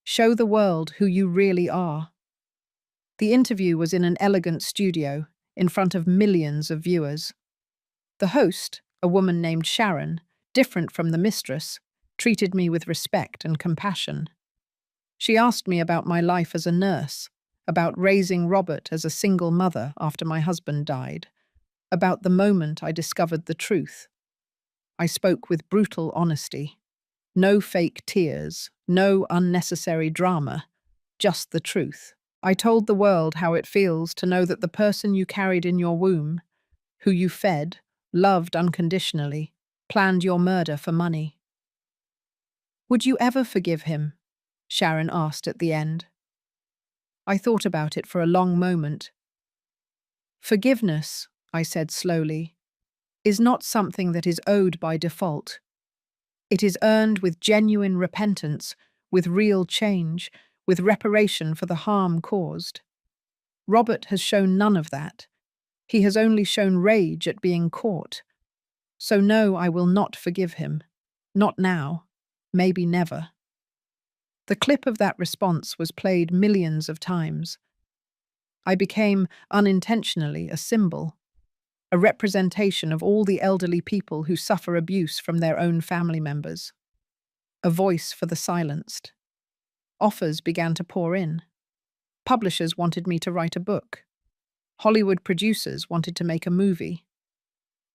Show the world who you really are. The interview was in an elegant studio, in front of millions of viewers. The host, a woman named Sharon, different from the mistress, treated me with respect and compassion. She asked me about my life as a nurse, about raising Robert as a single mother after my husband died, about the moment I discovered the truth. I spoke with brutal honesty. No fake tears, no unnecessary drama, just the truth. I told the world how it feels to know that the person you carried in your womb, who you fed, loved unconditionally, planned your murder for money. Would you ever forgive him? Sharon asked at the end. I thought about it for a long moment. Forgiveness, I said slowly, is not something that is owed by default. It is earned with genuine repentance, with real change, with reparation for the harm caused. Robert has shown none of that. He has only shown rage at being caught. So no, I will not forgive him. Not now. Maybe never. The clip of that response was played millions of times. I became, unintentionally, a symbol, a representation of all the elderly people who suffer abuse from their own family members. A voice for the silenced. Offers began to pour in. Publishers wanted me to write a book. Hollywood producers wanted to make a movie.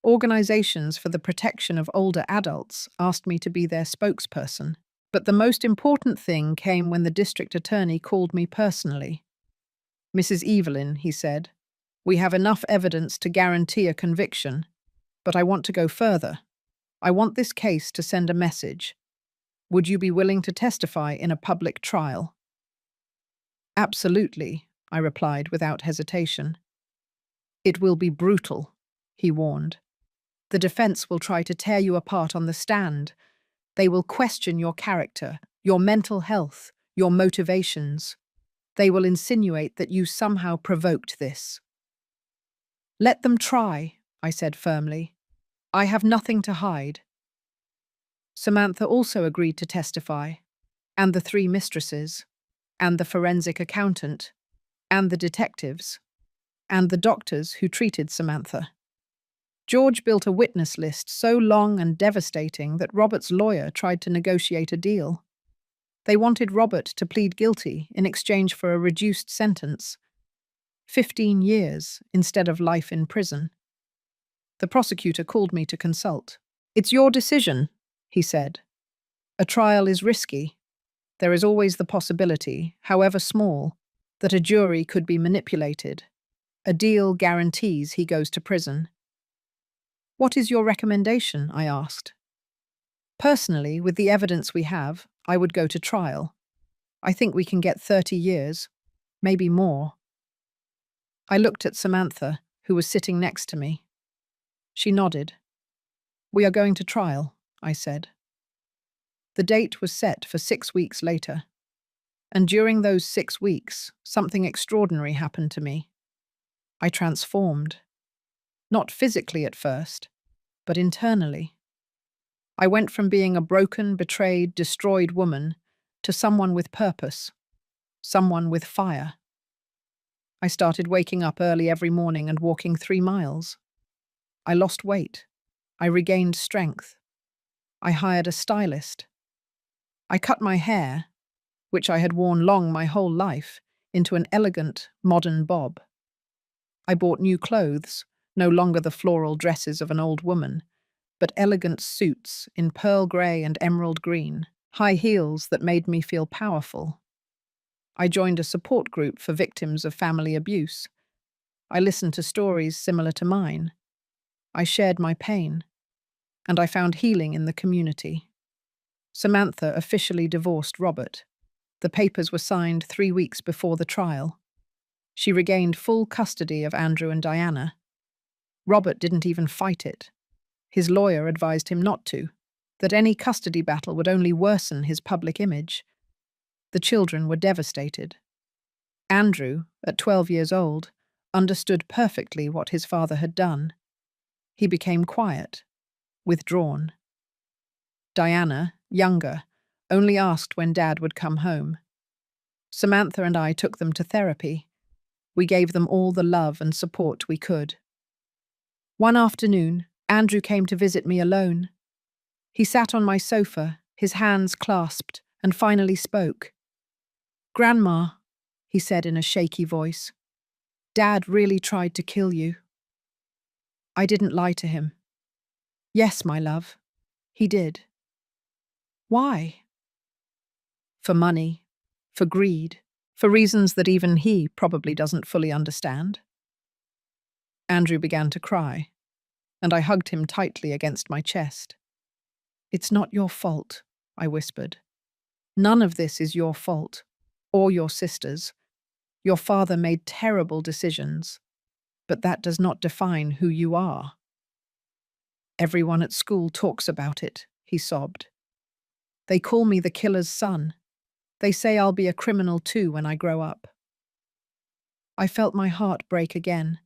Organizations for the protection of older adults asked me to be their spokesperson. But the most important thing came when the district attorney called me personally. Mrs. Evelyn, he said, we have enough evidence to guarantee a conviction, but I want to go further. I want this case to send a message. Would you be willing to testify in a public trial? Absolutely, I replied without hesitation. It will be brutal, he warned. The defense will try to tear you apart on the stand. They will question your character, your mental health, your motivations. They will insinuate that you somehow provoked this. Let them try, I said firmly. I have nothing to hide. Samantha also agreed to testify, and the 3 mistresses, and the forensic accountant, and the detectives, and the doctors who treated Samantha. George built a witness list so long and devastating that Robert's lawyer tried to negotiate a deal. They wanted Robert to plead guilty in exchange for a reduced sentence, 15 years instead of life in prison. The prosecutor called me to consult. It's your decision, he said. A trial is risky. There is always the possibility, however small, that a jury could be manipulated. A deal guarantees he goes to prison. What is your recommendation? I asked. Personally, with the evidence we have, I would go to trial. I think we can get 30 years, maybe more. I looked at Samantha, who was sitting next to me. She nodded. We are going to trial, I said. The date was set for 6 weeks later. And during those 6 weeks, something extraordinary happened to me. I transformed. Not physically at first, but internally. I went from being a broken, betrayed, destroyed woman to someone with purpose, someone with fire. I started waking up early every morning and walking 3 miles. I lost weight. I regained strength. I hired a stylist. I cut my hair, which I had worn long my whole life, into an elegant, modern bob. I bought new clothes, no longer the floral dresses of an old woman, but elegant suits in pearl grey and emerald green, high heels that made me feel powerful. I joined a support group for victims of family abuse. I listened to stories similar to mine. I shared my pain, and I found healing in the community. Samantha officially divorced Robert. The papers were signed 3 weeks before the trial. She regained full custody of Andrew and Diana. Robert didn't even fight it. His lawyer advised him not to, that any custody battle would only worsen his public image. The children were devastated. Andrew, at 12 years old, understood perfectly what his father had done. He became quiet, withdrawn. Diana, younger, only asked when Dad would come home. Samantha and I took them to therapy. We gave them all the love and support we could. One afternoon, Andrew came to visit me alone. He sat on my sofa, his hands clasped, and finally spoke. "Grandma," he said in a shaky voice, "Dad really tried to kill you." I didn't lie to him. "Yes, my love, he did." "Why?" "For money, for greed, for reasons that even he probably doesn't fully understand." Andrew began to cry, and I hugged him tightly against my chest. "It's not your fault," I whispered. "None of this is your fault, or your sister's. Your father made terrible decisions, but that does not define who you are." "Everyone at school talks about it," he sobbed. "They call me the killer's son. They say I'll be a criminal too when I grow up." I felt my heart break again,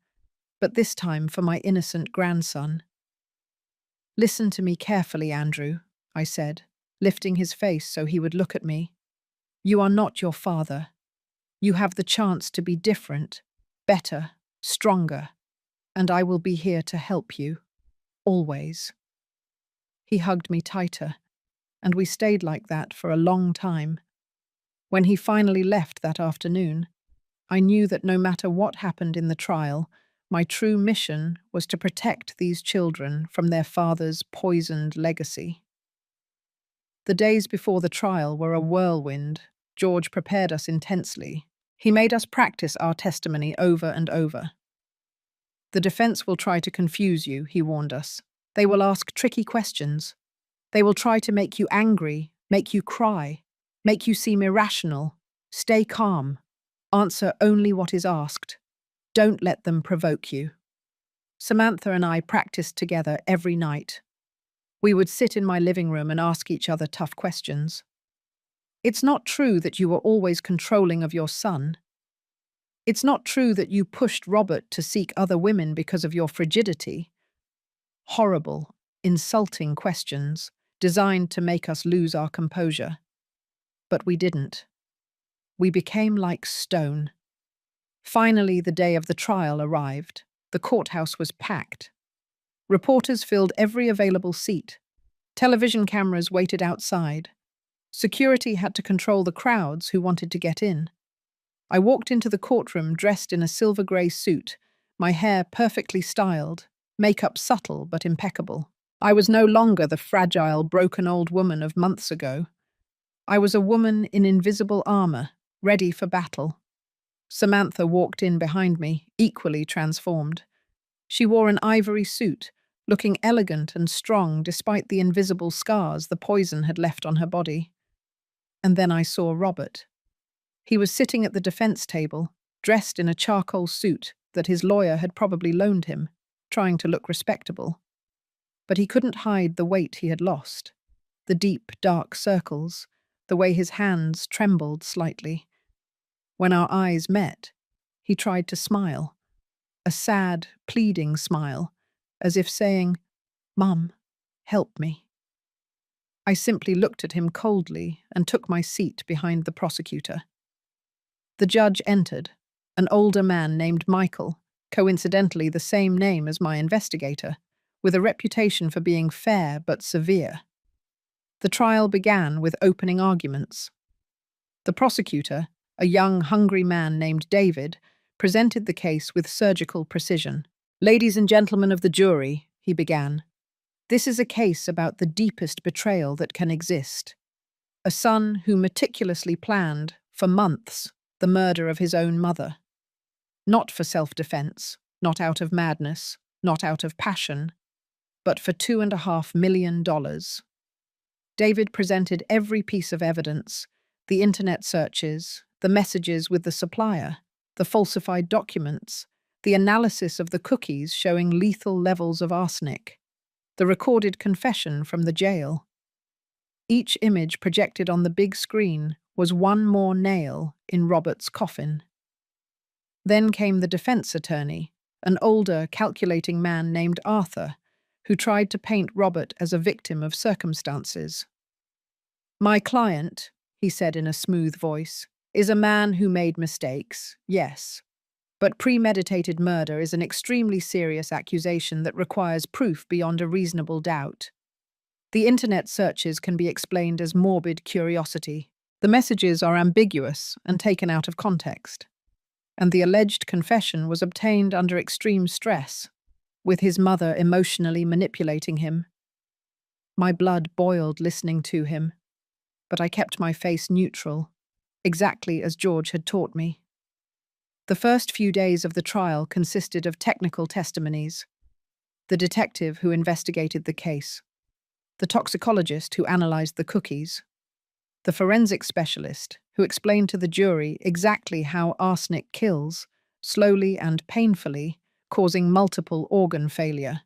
but this time for my innocent grandson. "Listen to me carefully, Andrew," I said, lifting his face so he would look at me. "You are not your father. You have the chance to be different, better, stronger, and I will be here to help you. Always." He hugged me tighter, and we stayed like that for a long time. When he finally left that afternoon, I knew that no matter what happened in the trial, my true mission was to protect these children from their father's poisoned legacy. The days before the trial were a whirlwind. George prepared us intensely. He made us practice our testimony over and over. "The defense will try to confuse you," he warned us. "They will ask tricky questions. They will try to make you angry, make you cry, make you seem irrational. Stay calm. Answer only what is asked. Don't let them provoke you." Samantha and I practiced together every night. We would sit in my living room and ask each other tough questions. "It's not true that you were always controlling of your son. It's not true that you pushed Robert to seek other women because of your frigidity." Horrible, insulting questions designed to make us lose our composure. But we didn't. We became like stone. Finally, the day of the trial arrived. The courthouse was packed. Reporters filled every available seat. Television cameras waited outside. Security had to control the crowds who wanted to get in. I walked into the courtroom dressed in a silver-grey suit, my hair perfectly styled, makeup subtle but impeccable. I was no longer the fragile, broken old woman of months ago. I was a woman in invisible armor, ready for battle. Samantha walked in behind me, equally transformed. She wore an ivory suit, looking elegant and strong despite the invisible scars the poison had left on her body. And then I saw Robert. He was sitting at the defense table, dressed in a charcoal suit that his lawyer had probably loaned him, trying to look respectable. But he couldn't hide the weight he had lost, the deep, dark circles, the way his hands trembled slightly. When our eyes met, he tried to smile, a sad, pleading smile, as if saying, "Mum, help me." I simply looked at him coldly and took my seat behind the prosecutor. The judge entered, an older man named Michael, coincidentally the same name as my investigator, with a reputation for being fair but severe. The trial began with opening arguments. The prosecutor, a young, hungry man named David, presented the case with surgical precision. "Ladies and gentlemen of the jury," he began, "this is a case about the deepest betrayal that can exist. A son who meticulously planned, for months, the murder of his own mother. Not for self-defense, not out of madness, not out of passion, but for $2.5 million. David presented every piece of evidence, the internet searches, the messages with the supplier, the falsified documents, the analysis of the cookies showing lethal levels of arsenic, the recorded confession from the jail. Each image projected on the big screen was one more nail in Robert's coffin. Then came the defense attorney, an older, calculating man named Arthur, who tried to paint Robert as a victim of circumstances. My client, he said in a smooth voice, is a man who made mistakes, yes. But premeditated murder is an extremely serious accusation that requires proof beyond a reasonable doubt. The internet searches can be explained as morbid curiosity. The messages are ambiguous and taken out of context. And the alleged confession was obtained under extreme stress, with his mother emotionally manipulating him. My blood boiled listening to him, but I kept my face neutral, exactly as George had taught me. The first few days of the trial consisted of technical testimonies: the detective who investigated the case, the toxicologist who analyzed the cookies, the forensic specialist who explained to the jury exactly how arsenic kills, slowly and painfully, causing multiple organ failure.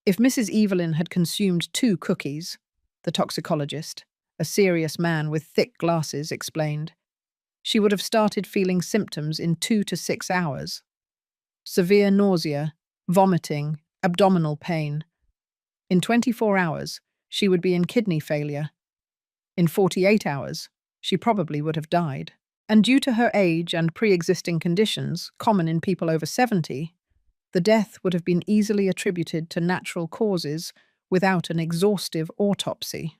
If Mrs. Evelyn had consumed 2 cookies, the toxicologist, a serious man with thick glasses, explained, she would have started feeling symptoms in 2 to 6 hours. Severe nausea, vomiting, abdominal pain. In 24 hours, she would be in kidney failure. In 48 hours, she probably would have died. And due to her age and pre-existing conditions, common in people over 70, the death would have been easily attributed to natural causes without an exhaustive autopsy.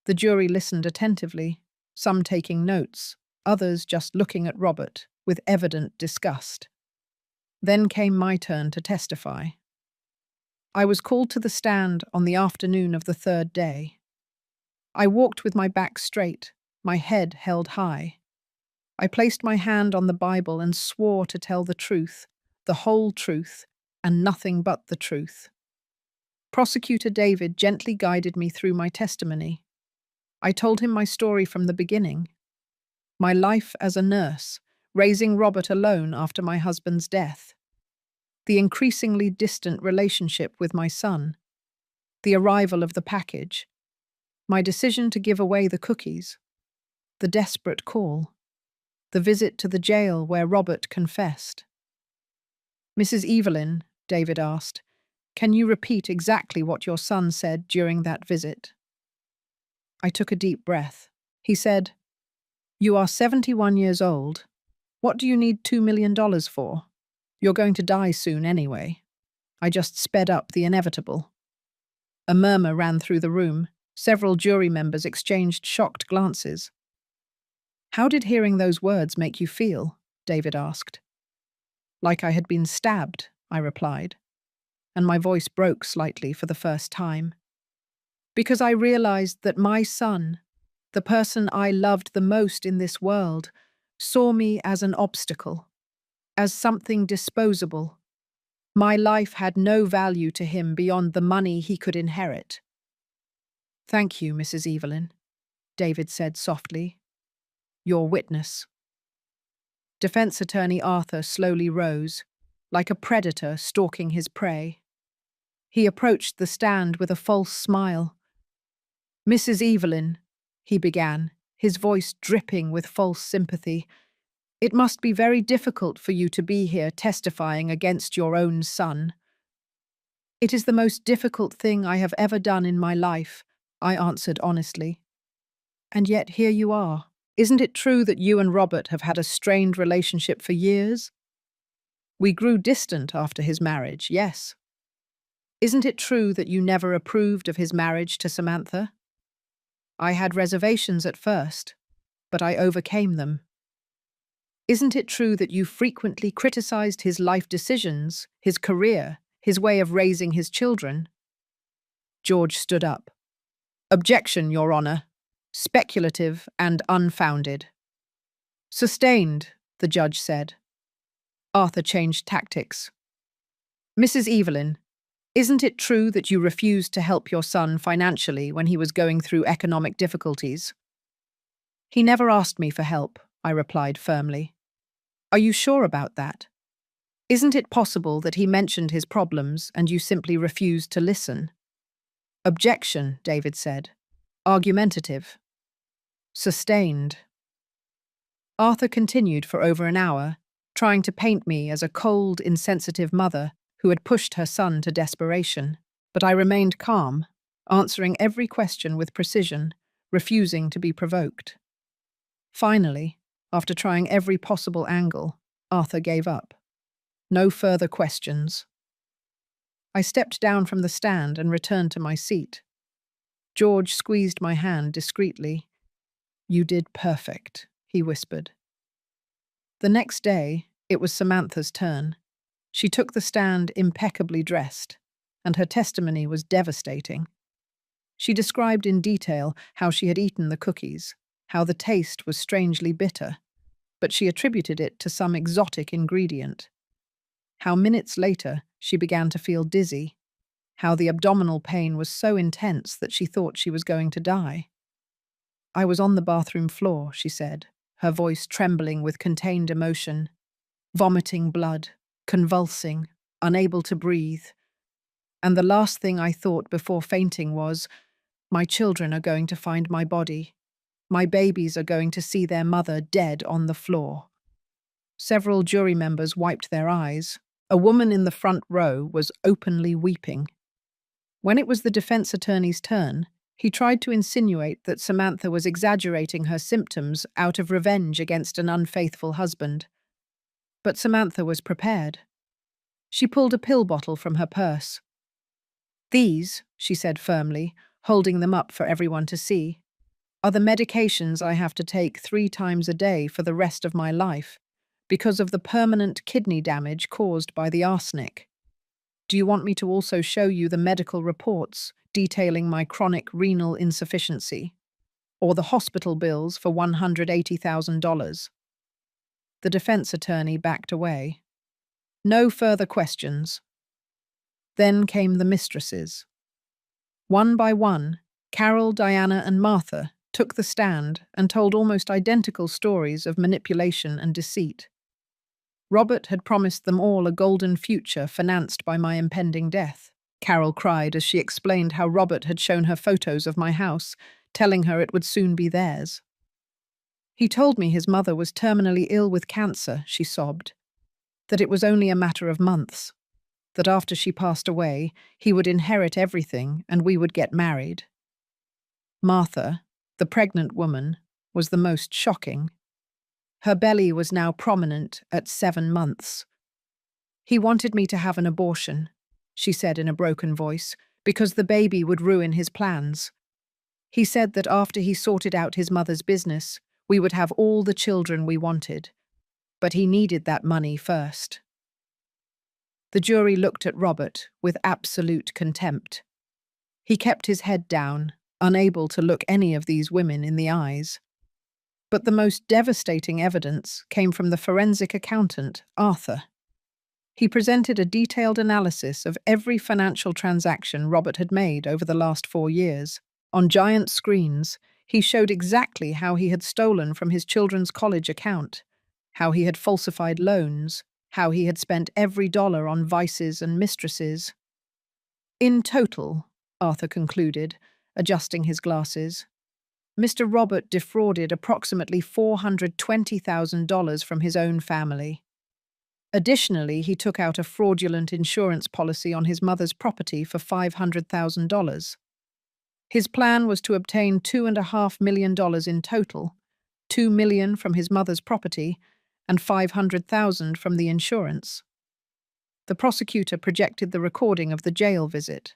The jury listened attentively, some taking notes, others just looking at Robert with evident disgust. Then came my turn to testify. I was called to the stand on the afternoon of the 3rd day. I walked with my back straight, my head held high. I placed my hand on the Bible and swore to tell the truth, the whole truth, and nothing but the truth. Prosecutor David gently guided me through my testimony. I told him my story from the beginning. My life as a nurse, raising Robert alone after my husband's death. The increasingly distant relationship with my son. The arrival of the package. My decision to give away the cookies. The desperate call. The visit to the jail where Robert confessed. Mrs. Evelyn, David asked, can you repeat exactly what your son said during that visit? I took a deep breath. He said, "You are 71 years old. What do you need $2 million for? You're going to die soon anyway." I just sped up the inevitable. A murmur ran through the room. Several jury members exchanged shocked glances. "How did hearing those words make you feel?" David asked. "Like I had been stabbed," I replied, and my voice broke slightly for the first time. Because I realized that my son, the person I loved the most in this world, saw me as an obstacle, as something disposable. My life had no value to him beyond the money he could inherit. "Thank you, Mrs. Evelyn," David said softly. "Your witness." Defense attorney Arthur slowly rose, like a predator stalking his prey. He approached the stand with a false smile. "Mrs. Evelyn," he began, his voice dripping with false sympathy, "it must be very difficult for you to be here testifying against your own son." "It is the most difficult thing I have ever done in my life," I answered honestly. "And yet here you are. Isn't it true that you and Robert have had a strained relationship for years?" "We grew distant after his marriage, yes." "Isn't it true that you never approved of his marriage to Samantha?" "I had reservations at first, but I overcame them." "Isn't it true that you frequently criticized his life decisions, his career, his way of raising his children?" George stood up. "Objection, Your Honor. Speculative and unfounded." "Sustained," the judge said. Arthur changed tactics. "Mrs. Evelyn, isn't it true that you refused to help your son financially when he was going through economic difficulties?" "He never asked me for help," I replied firmly. "Are you sure about that? Isn't it possible that he mentioned his problems and you simply refused to listen?" "Objection," David said. "Argumentative." "Sustained." Arthur continued for over an hour, trying to paint me as a cold, insensitive mother who had pushed her son to desperation. But I remained calm. answering every question with precision, refusing to be provoked. Finally, after trying every possible angle, Arthur gave up. No further questions. I stepped down from the stand and returned to my seat. George squeezed my hand discreetly. "You did perfect," he whispered. The next day, it was Samantha's turn. She took the stand impeccably dressed, and her testimony was devastating. She described in detail how she had eaten the cookies, how the taste was strangely bitter, but she attributed it to some exotic ingredient. How minutes later she began to feel dizzy, how the abdominal pain was so intense that she thought she was going to die. "I was on the bathroom floor," she said, her voice trembling with contained emotion, "vomiting blood, convulsing, unable to breathe. And the last thing I thought before fainting was, my children are going to find my body. My babies are going to see their mother dead on the floor." Several jury members wiped their eyes. A woman in the front row was openly weeping. When it was the defense attorney's turn, he tried to insinuate that Samantha was exaggerating her symptoms out of revenge against an unfaithful husband. But Samantha was prepared. She pulled a pill bottle from her purse. "These," she said firmly, holding them up for everyone to see, "are the medications I have to take 3 times a day for the rest of my life because of the permanent kidney damage caused by the arsenic. Do you want me to also show you the medical reports detailing my chronic renal insufficiency, or the hospital bills for $180,000? The defense attorney backed away. No further questions. Then came the mistresses. One by one, Carol, Diana, and Martha took the stand and told almost identical stories of manipulation and deceit. Robert had promised them all a golden future financed by my impending death. Carol cried as she explained how Robert had shown her photos of my house, telling her it would soon be theirs. "He told me his mother was terminally ill with cancer," she sobbed, "that it was only a matter of months, that after she passed away, he would inherit everything and we would get married." Martha, the pregnant woman, was the most shocking. Her belly was now prominent at 7 months. "He wanted me to have an abortion," she said in a broken voice, "because the baby would ruin his plans. He said that after he sorted out his mother's business, we would have all the children we wanted. But he needed that money first." The jury looked at Robert with absolute contempt. He kept his head down, unable to look any of these women in the eyes. But the most devastating evidence came from the forensic accountant, Arthur. He presented a detailed analysis of every financial transaction Robert had made over the last 4 years. On giant screens, he showed exactly how he had stolen from his children's college account, how he had falsified loans, how he had spent every dollar on vices and mistresses. "In total," Arthur concluded, adjusting his glasses, "Mr. Robert defrauded approximately $420,000 from his own family. Additionally, he took out a fraudulent insurance policy on his mother's property for $500,000. His plan was to obtain $2.5 million in total, $2 million from his mother's property and $500,000 from the insurance." The prosecutor projected the recording of the jail visit.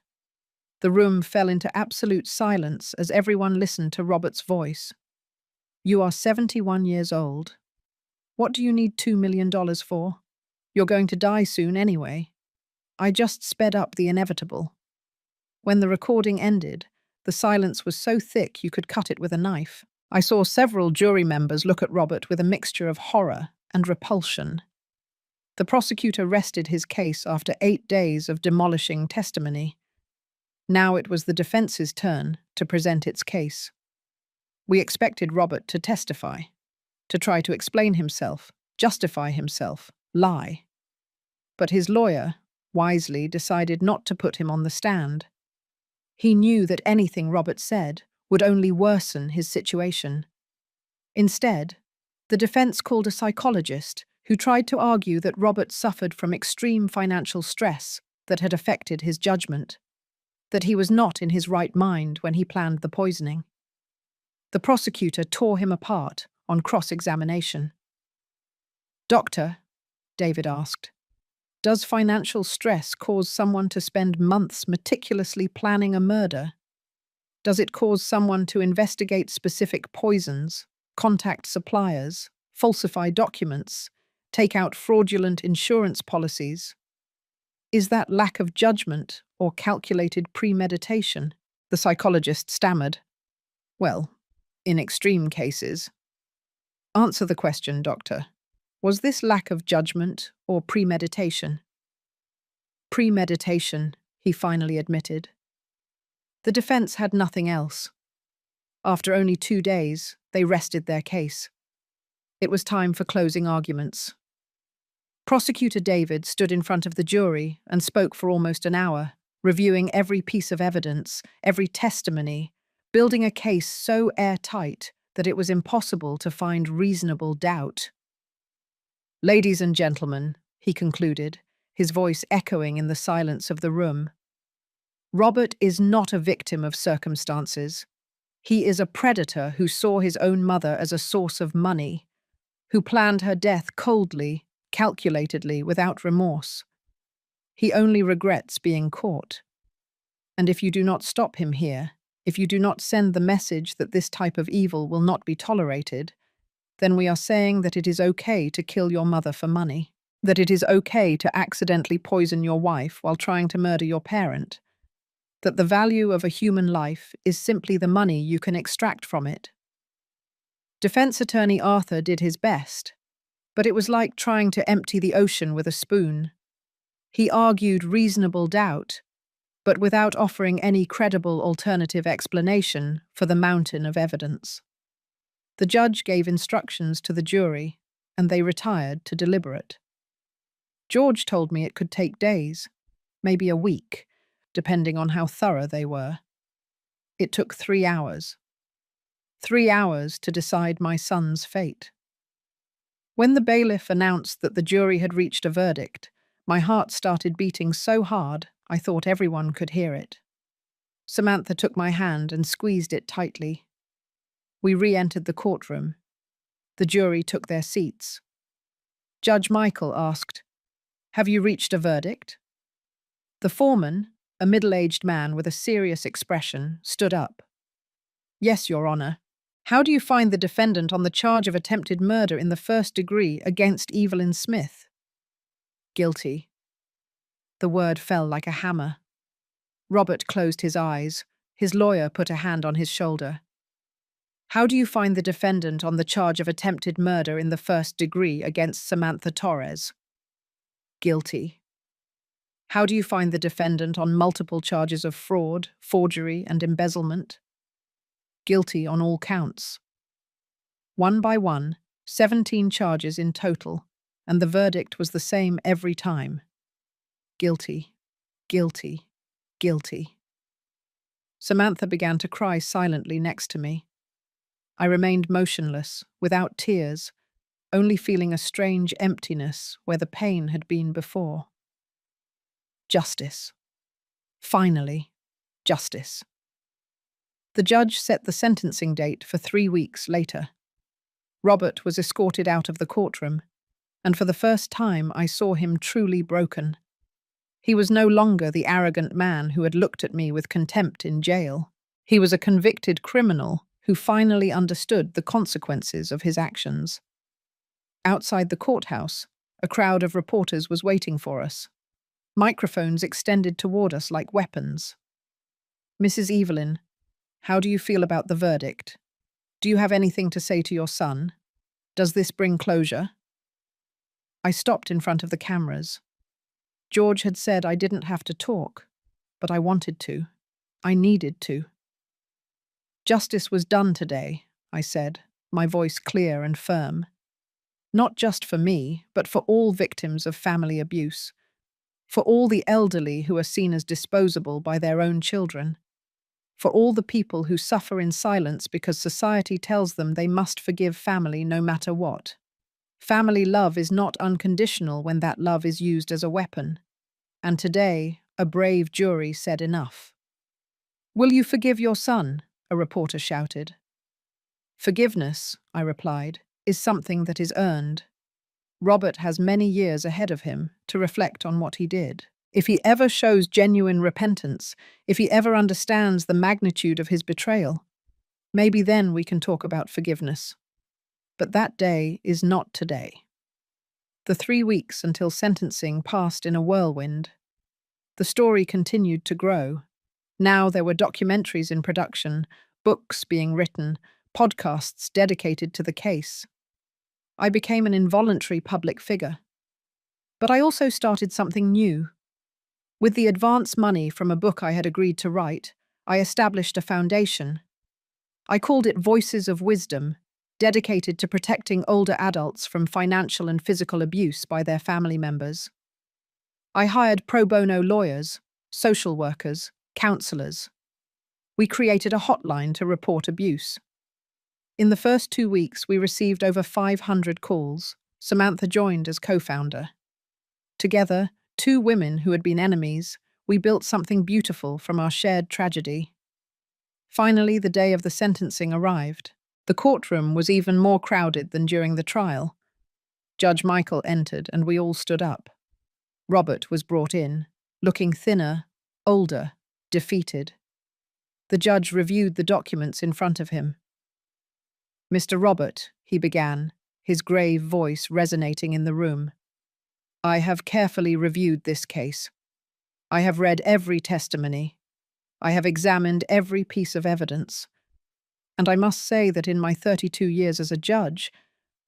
The room fell into absolute silence as everyone listened to Robert's voice. "You are 71 years old. What do you need $2 million for? You're going to die soon anyway. I just sped up the inevitable." When the recording ended, the silence was so thick you could cut it with a knife. I saw several jury members look at Robert with a mixture of horror and repulsion. The prosecutor rested his case after 8 days of demolishing testimony. Now it was the defense's turn to present its case. We expected Robert to testify, to try to explain himself, justify himself, lie. But his lawyer, wisely, decided not to put him on the stand. He knew that anything Robert said would only worsen his situation. Instead, the defense called a psychologist who tried to argue that Robert suffered from extreme financial stress that had affected his judgment. that he was not in his right mind when he planned the poisoning. The prosecutor tore him apart on cross-examination. "Doctor," David asked, "does financial stress cause someone to spend months meticulously planning a murder? Does it cause someone to investigate specific poisons, contact suppliers, falsify documents, take out fraudulent insurance policies? Is that lack of judgment or calculated premeditation?" The psychologist stammered. "Well, in extreme cases." "Answer the question, doctor. Was this lack of judgment or premeditation?" "Premeditation," he finally admitted. The defense had nothing else. After only 2 days, they rested their case. It was time for closing arguments. Prosecutor David stood in front of the jury and spoke for almost an hour, reviewing every piece of evidence, every testimony, building a case so airtight that it was impossible to find reasonable doubt. "Ladies and gentlemen," he concluded, his voice echoing in the silence of the room, "Robert is not a victim of circumstances. He is a predator who saw his own mother as a source of money, who planned her death coldly, calculatedly, without remorse. He only regrets being caught. And if you do not stop him here, if you do not send the message that this type of evil will not be tolerated, then we are saying that it is okay to kill your mother for money, that it is okay to accidentally poison your wife while trying to murder your parent, that the value of a human life is simply the money you can extract from it." Defense attorney Arthur did his best, but it was like trying to empty the ocean with a spoon. He argued reasonable doubt, but without offering any credible alternative explanation for the mountain of evidence. The judge gave instructions to the jury, and they retired to deliberate. George told me it could take days, maybe a week, depending on how thorough they were. It took 3 hours. 3 hours to decide my son's fate. When the bailiff announced that the jury had reached a verdict, my heart started beating so hard I thought everyone could hear it. Samantha took my hand and squeezed it tightly. We re-entered the courtroom. The jury took their seats. Judge Michael asked, "Have you reached a verdict?" The foreman, a middle-aged man with a serious expression, stood up. "Yes, Your Honor. How do you find the defendant on the charge of attempted murder in the first degree against Evelyn Smith?" "Guilty." The word fell like a hammer. Robert closed his eyes. His lawyer put a hand on his shoulder. "How do you find the defendant on the charge of attempted murder in the first degree against Samantha Torres?" "Guilty." "How do you find the defendant on multiple charges of fraud, forgery, and embezzlement?" "Guilty on all counts." One by one, 17 charges in total, and the verdict was the same every time. Guilty, guilty, guilty. Samantha began to cry silently next to me. I remained motionless, without tears, only feeling a strange emptiness where the pain had been before. Justice. Finally, justice. The judge set the sentencing date for 3 weeks later. Robert was escorted out of the courtroom, and for the first time I saw him truly broken. He was no longer the arrogant man who had looked at me with contempt in jail. He was a convicted criminal who finally understood the consequences of his actions. Outside the courthouse, a crowd of reporters was waiting for us. Microphones extended toward us like weapons. "Mrs. Evelyn, how do you feel about the verdict? Do you have anything to say to your son? Does this bring closure?" I stopped in front of the cameras. George had said I didn't have to talk, but I wanted to. I needed to. "Justice was done today," I said, my voice clear and firm. "Not just for me, but for all victims of family abuse. For all the elderly who are seen as disposable by their own children. For all the people who suffer in silence because society tells them they must forgive family no matter what. Family love is not unconditional when that love is used as a weapon. And today, a brave jury said enough. Will you forgive your son? A reporter shouted. Forgiveness, I replied, is something that is earned. Robert has many years ahead of him to reflect on what he did. If he ever shows genuine repentance, if he ever understands the magnitude of his betrayal, maybe then we can talk about forgiveness. But that day is not today. The 3 weeks until sentencing passed in a whirlwind. The story continued to grow. Now there were documentaries in production, books being written, podcasts dedicated to the case. I became an involuntary public figure. But I also started something new. With the advance money from a book I had agreed to write, I established a foundation. I called it Voices of Wisdom, dedicated to protecting older adults from financial and physical abuse by their family members. I hired pro bono lawyers, social workers, counselors. We created a hotline to report abuse. In the first 2 weeks, we received over 500 calls. Samantha joined as co-founder. Together, 2 women who had been enemies, we built something beautiful from our shared tragedy. Finally, the day of the sentencing arrived. The courtroom was even more crowded than during the trial. Judge Michael entered and we all stood up. Robert was brought in, looking thinner, older, defeated. The judge reviewed the documents in front of him. "Mr. Robert," he began, his grave voice resonating in the room, "I have carefully reviewed this case. I have read every testimony. I have examined every piece of evidence. And I must say that in my 32 years as a judge,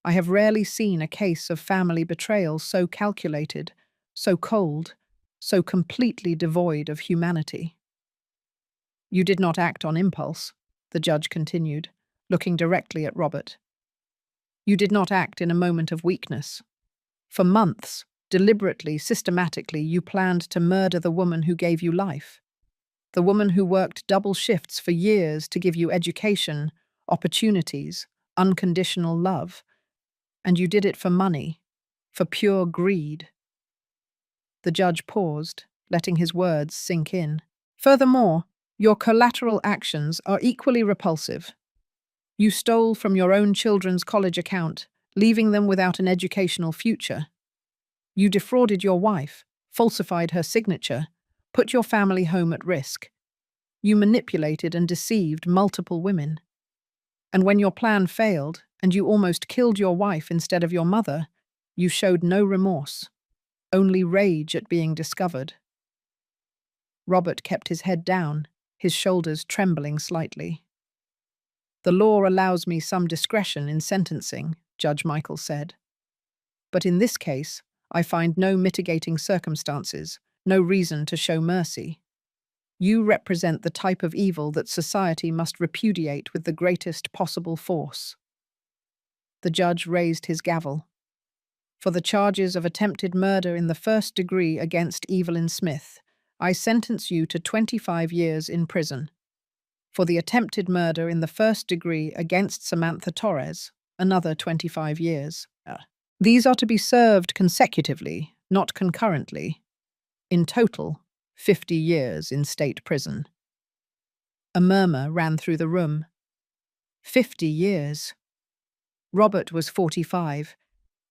I have rarely seen a case of family betrayal so calculated, so cold, so completely devoid of humanity." "You did not act on impulse," the judge continued, looking directly at Robert. "You did not act in a moment of weakness. For months, deliberately, systematically, you planned to murder the woman who gave you life. The woman who worked double shifts for years to give you education, opportunities, unconditional love. And you did it for money, for pure greed." The judge paused, letting his words sink in. "Furthermore, your collateral actions are equally repulsive. You stole from your own children's college account, leaving them without an educational future. You defrauded your wife, falsified her signature, put your family home at risk. You manipulated and deceived multiple women. And when your plan failed, and you almost killed your wife instead of your mother, you showed no remorse, only rage at being discovered." Robert kept his head down, his shoulders trembling slightly. "The law allows me some discretion in sentencing," Judge Michael said. "But in this case, I find no mitigating circumstances, no reason to show mercy. You represent the type of evil that society must repudiate with the greatest possible force." The judge raised his gavel. "For the charges of attempted murder in the first degree against Evelyn Smith, I sentence you to 25 years in prison. For the attempted murder in the first degree against Samantha Torres, another 25 years. These are to be served consecutively, not concurrently. In total, 50 years in state prison." A murmur ran through the room. 50 years. Robert was 45.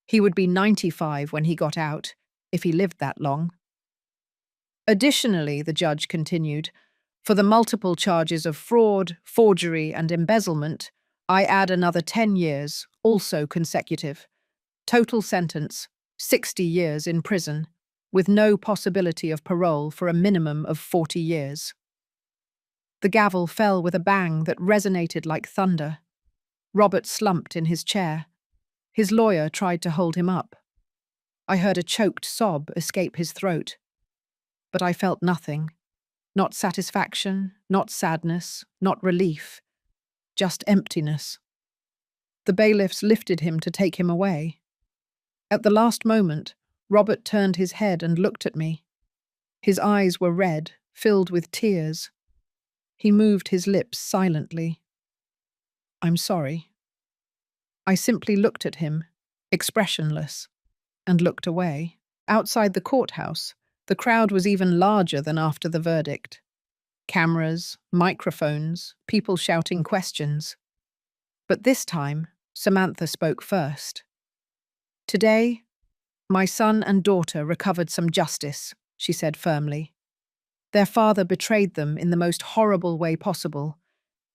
He would be 95 when he got out, if he lived that long. "Additionally," the judge continued, "for the multiple charges of fraud, forgery, and embezzlement, I add another 10 years, also consecutive. Total sentence, 60 years in prison, with no possibility of parole for a minimum of 40 years. The gavel fell with a bang that resonated like thunder. Robert slumped in his chair. His lawyer tried to hold him up. I heard a choked sob escape his throat. But I felt nothing. Not satisfaction, not sadness, not relief. Just emptiness. The bailiffs lifted him to take him away. At the last moment, Robert turned his head and looked at me. His eyes were red, filled with tears. He moved his lips silently. "I'm sorry." I simply looked at him, expressionless, and looked away. Outside the courthouse, the crowd was even larger than after the verdict. Cameras, microphones, people shouting questions. But this time, Samantha spoke first. "Today, my son and daughter recovered some justice," she said firmly. "Their father betrayed them in the most horrible way possible.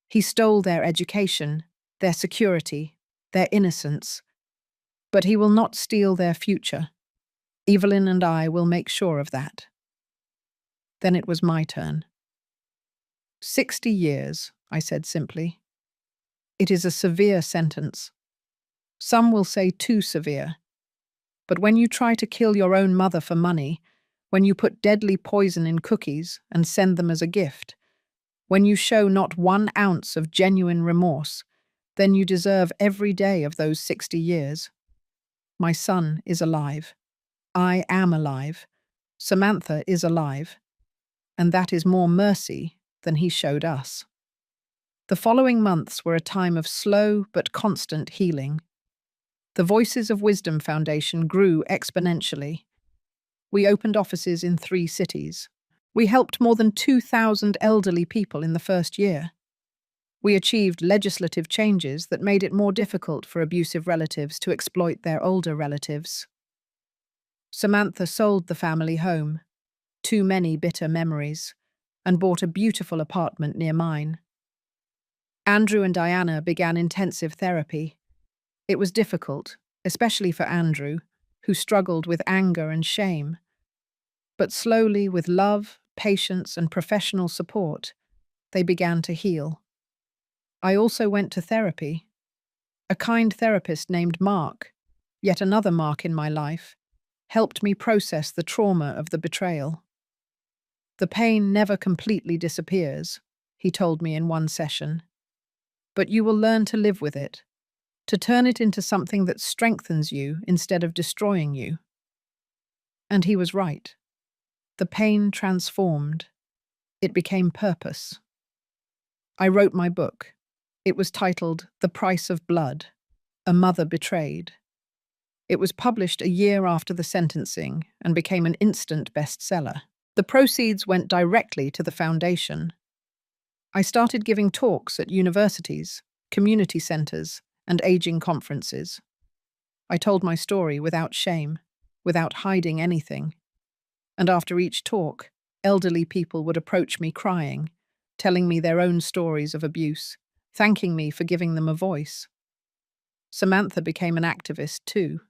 He stole their education, their security, their innocence. But he will not steal their future. Evelyn and I will make sure of that." Then it was my turn. 60 years, I said simply. It is a severe sentence. Some will say too severe. But when you try to kill your own mother for money, when you put deadly poison in cookies and send them as a gift, when you show not 1 ounce of genuine remorse, then you deserve every day of those 60 years. My son is alive. I am alive. Samantha is alive. And that is more mercy than he showed us. The following months were a time of slow but constant healing. The Voices of Wisdom Foundation grew exponentially. We opened offices in 3 cities. We helped more than 2,000 elderly people in the first year. We achieved legislative changes that made it more difficult for abusive relatives to exploit their older relatives. Samantha sold the family home, too many bitter memories, and bought a beautiful apartment near mine. Andrew and Diana began intensive therapy. It was difficult, especially for Andrew, who struggled with anger and shame. But slowly, with love, patience, and professional support, they began to heal. I also went to therapy. A kind therapist named Mark, yet another Mark in my life, helped me process the trauma of the betrayal. "The pain never completely disappears," he told me in one session. "But you will learn to live with it, to turn it into something that strengthens you instead of destroying you." And he was right. The pain transformed. It became purpose. I wrote my book. It was titled The Price of Blood, A Mother Betrayed. It was published a year after the sentencing and became an instant bestseller. The proceeds went directly to the foundation. I started giving talks at universities, community centers, and aging conferences. I told my story without shame, without hiding anything. And after each talk, elderly people would approach me crying, telling me their own stories of abuse, thanking me for giving them a voice. Samantha became an activist too.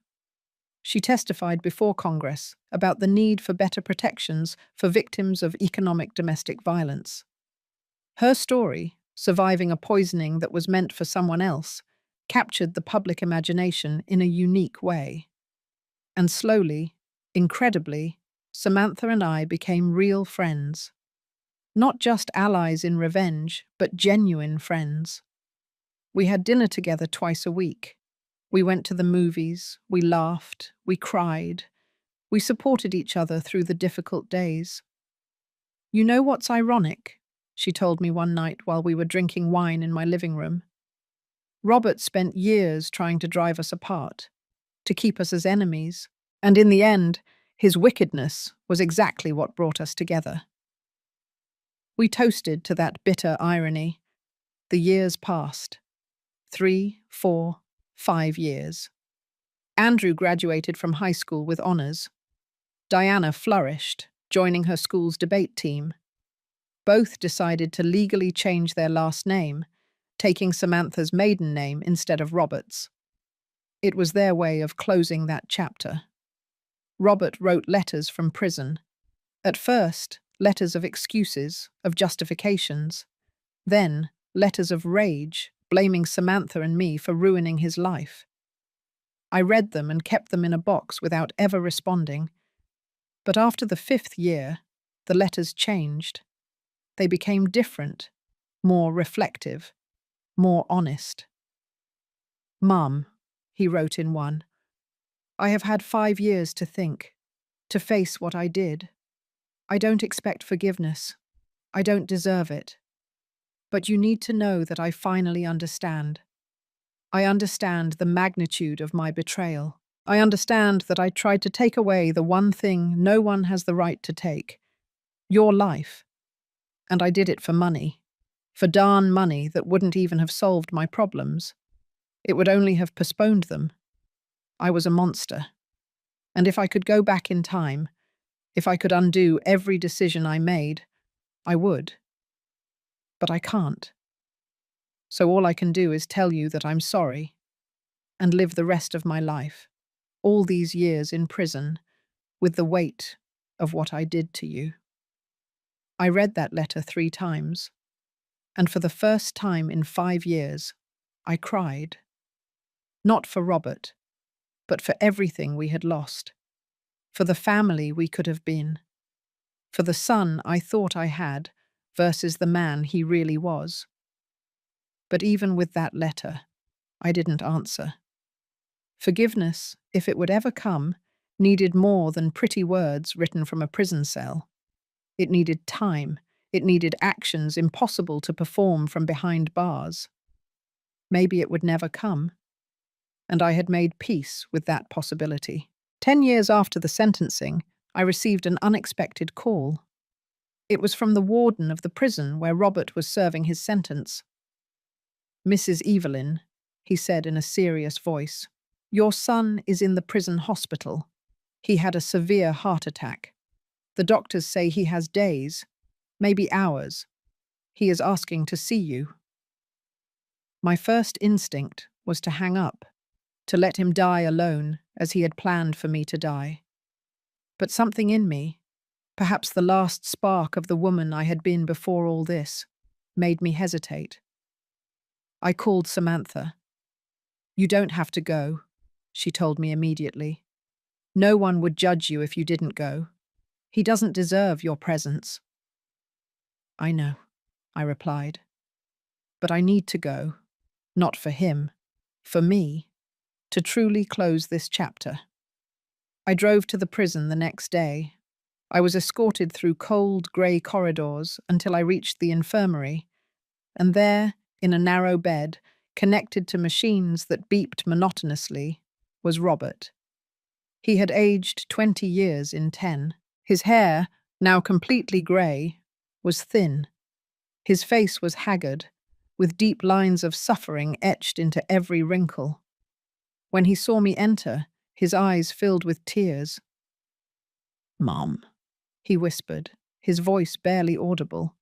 She testified before Congress about the need for better protections for victims of economic domestic violence. Her story, surviving a poisoning that was meant for someone else, captured the public imagination in a unique way. And slowly, incredibly, Samantha and I became real friends. Not just allies in revenge, but genuine friends. We had dinner together twice a week. We went to the movies, we laughed, we cried. We supported each other through the difficult days. "You know what's ironic?" she told me one night while we were drinking wine in my living room. "Robert spent years trying to drive us apart, to keep us as enemies, and in the end, his wickedness was exactly what brought us together." We toasted to that bitter irony. The years passed. 3, 4, 5 years. Andrew graduated from high school with honors. Diana flourished, joining her school's debate team. Both decided to legally change their last name, taking Samantha's maiden name instead of Robert's. It was their way of closing that chapter. Robert wrote letters from prison. At first, letters of excuses, of justifications. Then, letters of rage, blaming Samantha and me for ruining his life. I read them and kept them in a box without ever responding. But after the 5th year, the letters changed. They became different, more reflective, more honest. "Mum," he wrote in one, "I have had 5 years to think, to face what I did. I don't expect forgiveness. I don't deserve it. But you need to know that I finally understand. I understand the magnitude of my betrayal. I understand that I tried to take away the one thing no one has the right to take, your life. And I did it for money. For darn money that wouldn't even have solved my problems. It would only have postponed them. I was a monster. And if I could go back in time, if I could undo every decision I made, I would. But I can't. So all I can do is tell you that I'm sorry and live the rest of my life, all these years in prison, with the weight of what I did to you. I read that letter 3 times, and for the first time in 5 years, I cried. Not for Robert, but for everything we had lost, for the family we could have been, for the son I thought I had versus the man he really was. But even with that letter, I didn't answer. Forgiveness, if it would ever come, needed more than pretty words written from a prison cell. It needed time. It needed actions impossible to perform from behind bars. Maybe it would never come. And I had made peace with that possibility. 10 years after the sentencing, I received an unexpected call. It was from the warden of the prison where Robert was serving his sentence. "Mrs. Evelyn," he said in a serious voice, "your son is in the prison hospital. He had a severe heart attack. The doctors say he has days, maybe hours. He is asking to see you." My first instinct was to hang up, to let him die alone as he had planned for me to die. But something in me, perhaps the last spark of the woman I had been before all this, made me hesitate. I called Samantha. "You don't have to go," she told me immediately. "No one would judge you if you didn't go. He doesn't deserve your presence." "I know," I replied. "But I need to go, not for him, for me, to truly close this chapter." I drove to the prison the next day. I was escorted through cold, grey corridors until I reached the infirmary, and there, in a narrow bed, connected to machines that beeped monotonously, was Robert. He had aged 20 years in 10. His hair, now completely grey, was thin. His face was haggard, with deep lines of suffering etched into every wrinkle. When he saw me enter, his eyes filled with tears. "Mom," he whispered, his voice barely audible.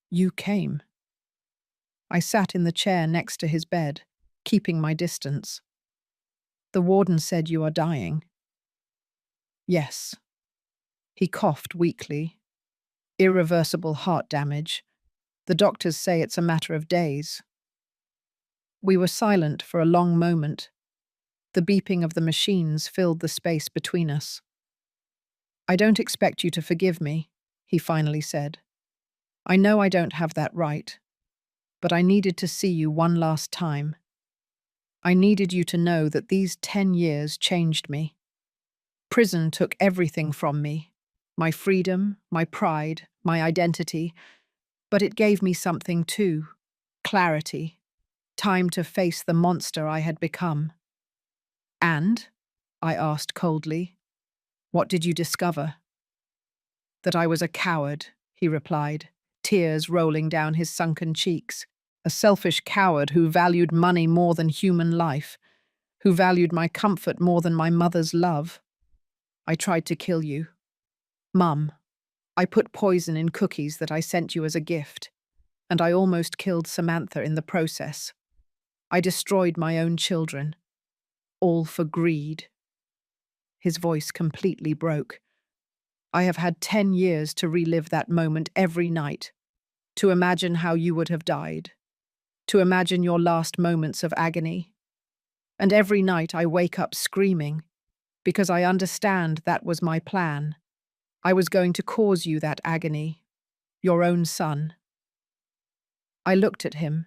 "You came." I sat in the chair next to his bed, keeping my distance. "The warden said you are dying." "Yes." He coughed weakly. "Irreversible heart damage. The doctors say it's a matter of days." We were silent for a long moment. The beeping of the machines filled the space between us. "I don't expect you to forgive me," he finally said. "I know I don't have that right, but I needed to see you one last time. I needed you to know that these 10 years changed me. Prison took everything from me, my freedom, my pride, my identity, but it gave me something too, clarity, time to face the monster I had become." "And?" I asked coldly. "What did you discover?" "That I was a coward," he replied, tears rolling down his sunken cheeks. "A selfish coward who valued money more than human life, who valued my comfort more than my mother's love. I tried to kill you. Mum, I put poison in cookies that I sent you as a gift, and I almost killed Samantha in the process. I destroyed my own children, all for greed." His voice completely broke. "I have had 10 years to relive that moment every night, to imagine how you would have died, to imagine your last moments of agony. And every night I wake up screaming, because I understand that was my plan. I was going to cause you that agony, your own son." I looked at him,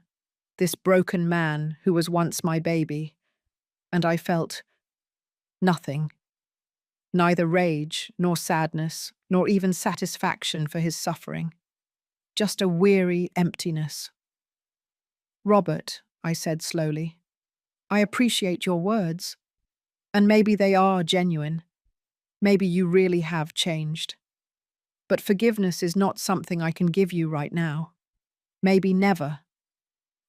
this broken man who was once my baby, and I felt nothing. Neither rage, nor sadness, nor even satisfaction for his suffering. Just a weary emptiness. "Robert," I said slowly, "I appreciate your words. And maybe they are genuine. Maybe you really have changed. But forgiveness is not something I can give you right now. Maybe never.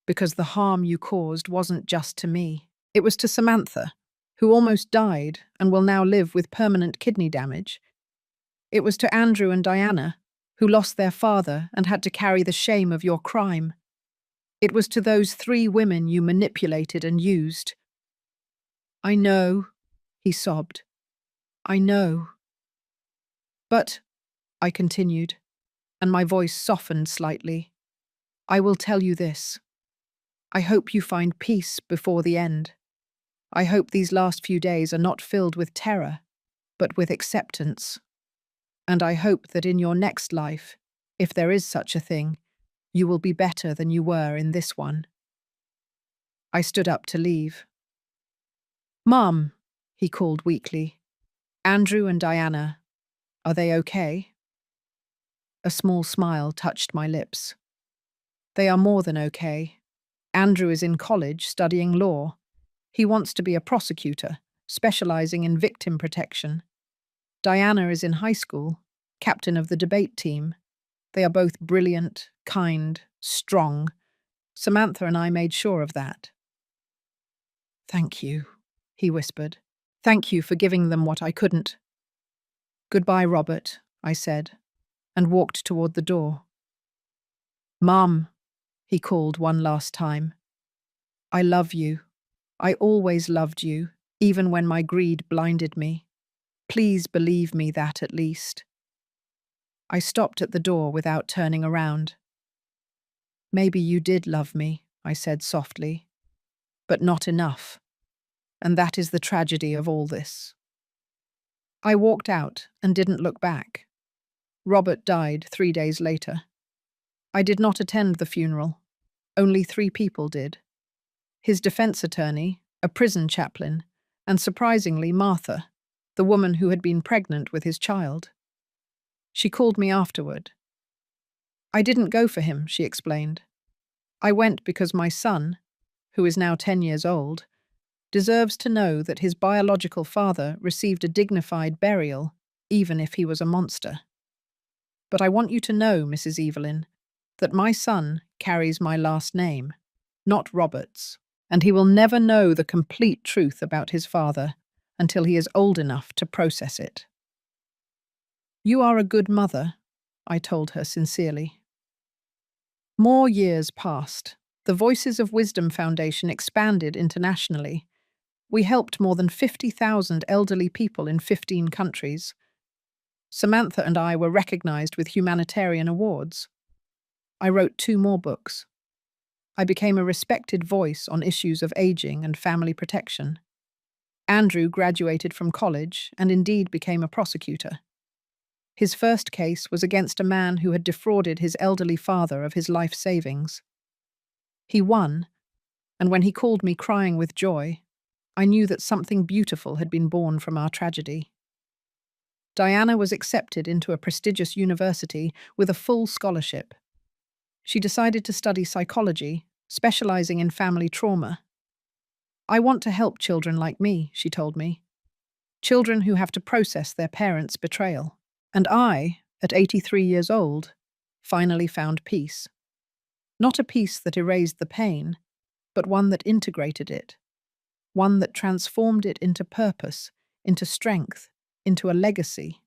Because the harm you caused wasn't just to me. It was to Samantha, who almost died and will now live with permanent kidney damage. It was to Andrew and Diana, who lost their father and had to carry the shame of your crime. It was to those 3 women you manipulated and used. I know, he sobbed. I know. But, I continued, and my voice softened slightly, I will tell you this. I hope you find peace before the end. I hope these last few days are not filled with terror, but with acceptance. And I hope that in your next life, if there is such a thing, you will be better than you were in this one. I stood up to leave. Mum, he called weakly. Andrew and Diana, are they okay? A small smile touched my lips. They are more than okay. Andrew is in college studying law. He wants to be a prosecutor, specializing in victim protection. Diana is in high school, captain of the debate team. They are both brilliant, kind, strong. Samantha and I made sure of that. Thank you, he whispered. Thank you for giving them what I couldn't. Goodbye, Robert, I said, and walked toward the door. Mum, he called one last time. I love you. I always loved you, even when my greed blinded me. Please believe me that at least. I stopped at the door without turning around. Maybe you did love me, I said softly, but not enough. And that is the tragedy of all this. I walked out and didn't look back. Robert died 3 days later. I did not attend the funeral. Only 3 people did. His defense attorney, a prison chaplain, and surprisingly Martha, the woman who had been pregnant with his child. She called me afterward. I didn't go for him, she explained. I went because my son, who is now 10 years old, deserves to know that his biological father received a dignified burial, even if he was a monster. But I want you to know, Mrs. Evelyn, that my son carries my last name, not Robert's, and he will never know the complete truth about his father until he is old enough to process it. You are a good mother, I told her sincerely. More years passed. The Voices of Wisdom Foundation expanded internationally. We helped more than 50,000 elderly people in 15 countries. Samantha and I were recognized with humanitarian awards. I wrote 2 more books. I became a respected voice on issues of aging and family protection. Andrew graduated from college and indeed became a prosecutor. His first case was against a man who had defrauded his elderly father of his life savings. He won, and when he called me crying with joy, I knew that something beautiful had been born from our tragedy. Diana was accepted into a prestigious university with a full scholarship. She decided to study psychology, specializing in family trauma. I want to help children like me, she told me. Children who have to process their parents' betrayal. And I, at 83 years old, finally found peace. Not a peace that erased the pain, but one that integrated it. One that transformed it into purpose, into strength, into a legacy.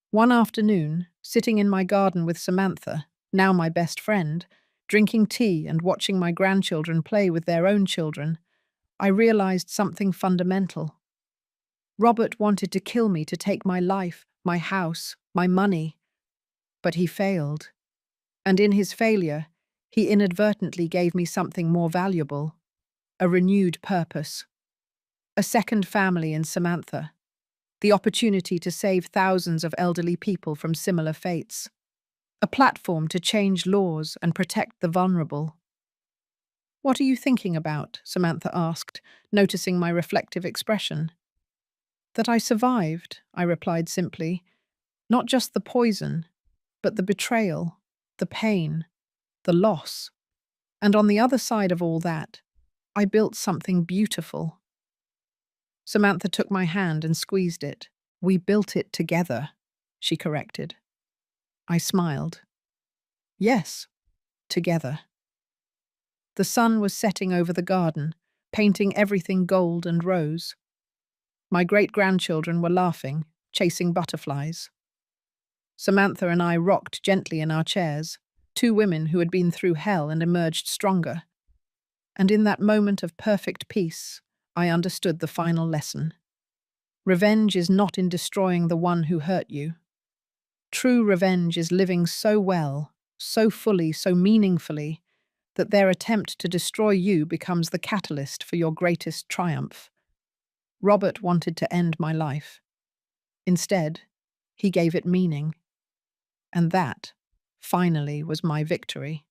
One afternoon, sitting in my garden with Samantha, now my best friend, drinking tea and watching my grandchildren play with their own children, I realized something fundamental. Robert wanted to kill me to take my life, my house, my money. But he failed. And in his failure, he inadvertently gave me something more valuable. A renewed purpose. A second family in Samantha. The opportunity to save thousands of elderly people from similar fates. A platform to change laws and protect the vulnerable. What are you thinking about? Samantha asked, noticing my reflective expression. That I survived, I replied simply. Not just the poison, but the betrayal, the pain, the loss. And on the other side of all that, I built something beautiful. Samantha took my hand and squeezed it. We built it together, she corrected. I smiled. Yes, together. The sun was setting over the garden, painting everything gold and rose. My great-grandchildren were laughing, chasing butterflies. Samantha and I rocked gently in our chairs, two women who had been through hell and emerged stronger. And in that moment of perfect peace, I understood the final lesson. Revenge is not in destroying the one who hurt you. True revenge is living so well, so fully, so meaningfully, that their attempt to destroy you becomes the catalyst for your greatest triumph. Robert wanted to end my life. Instead, he gave it meaning. And that, finally, was my victory.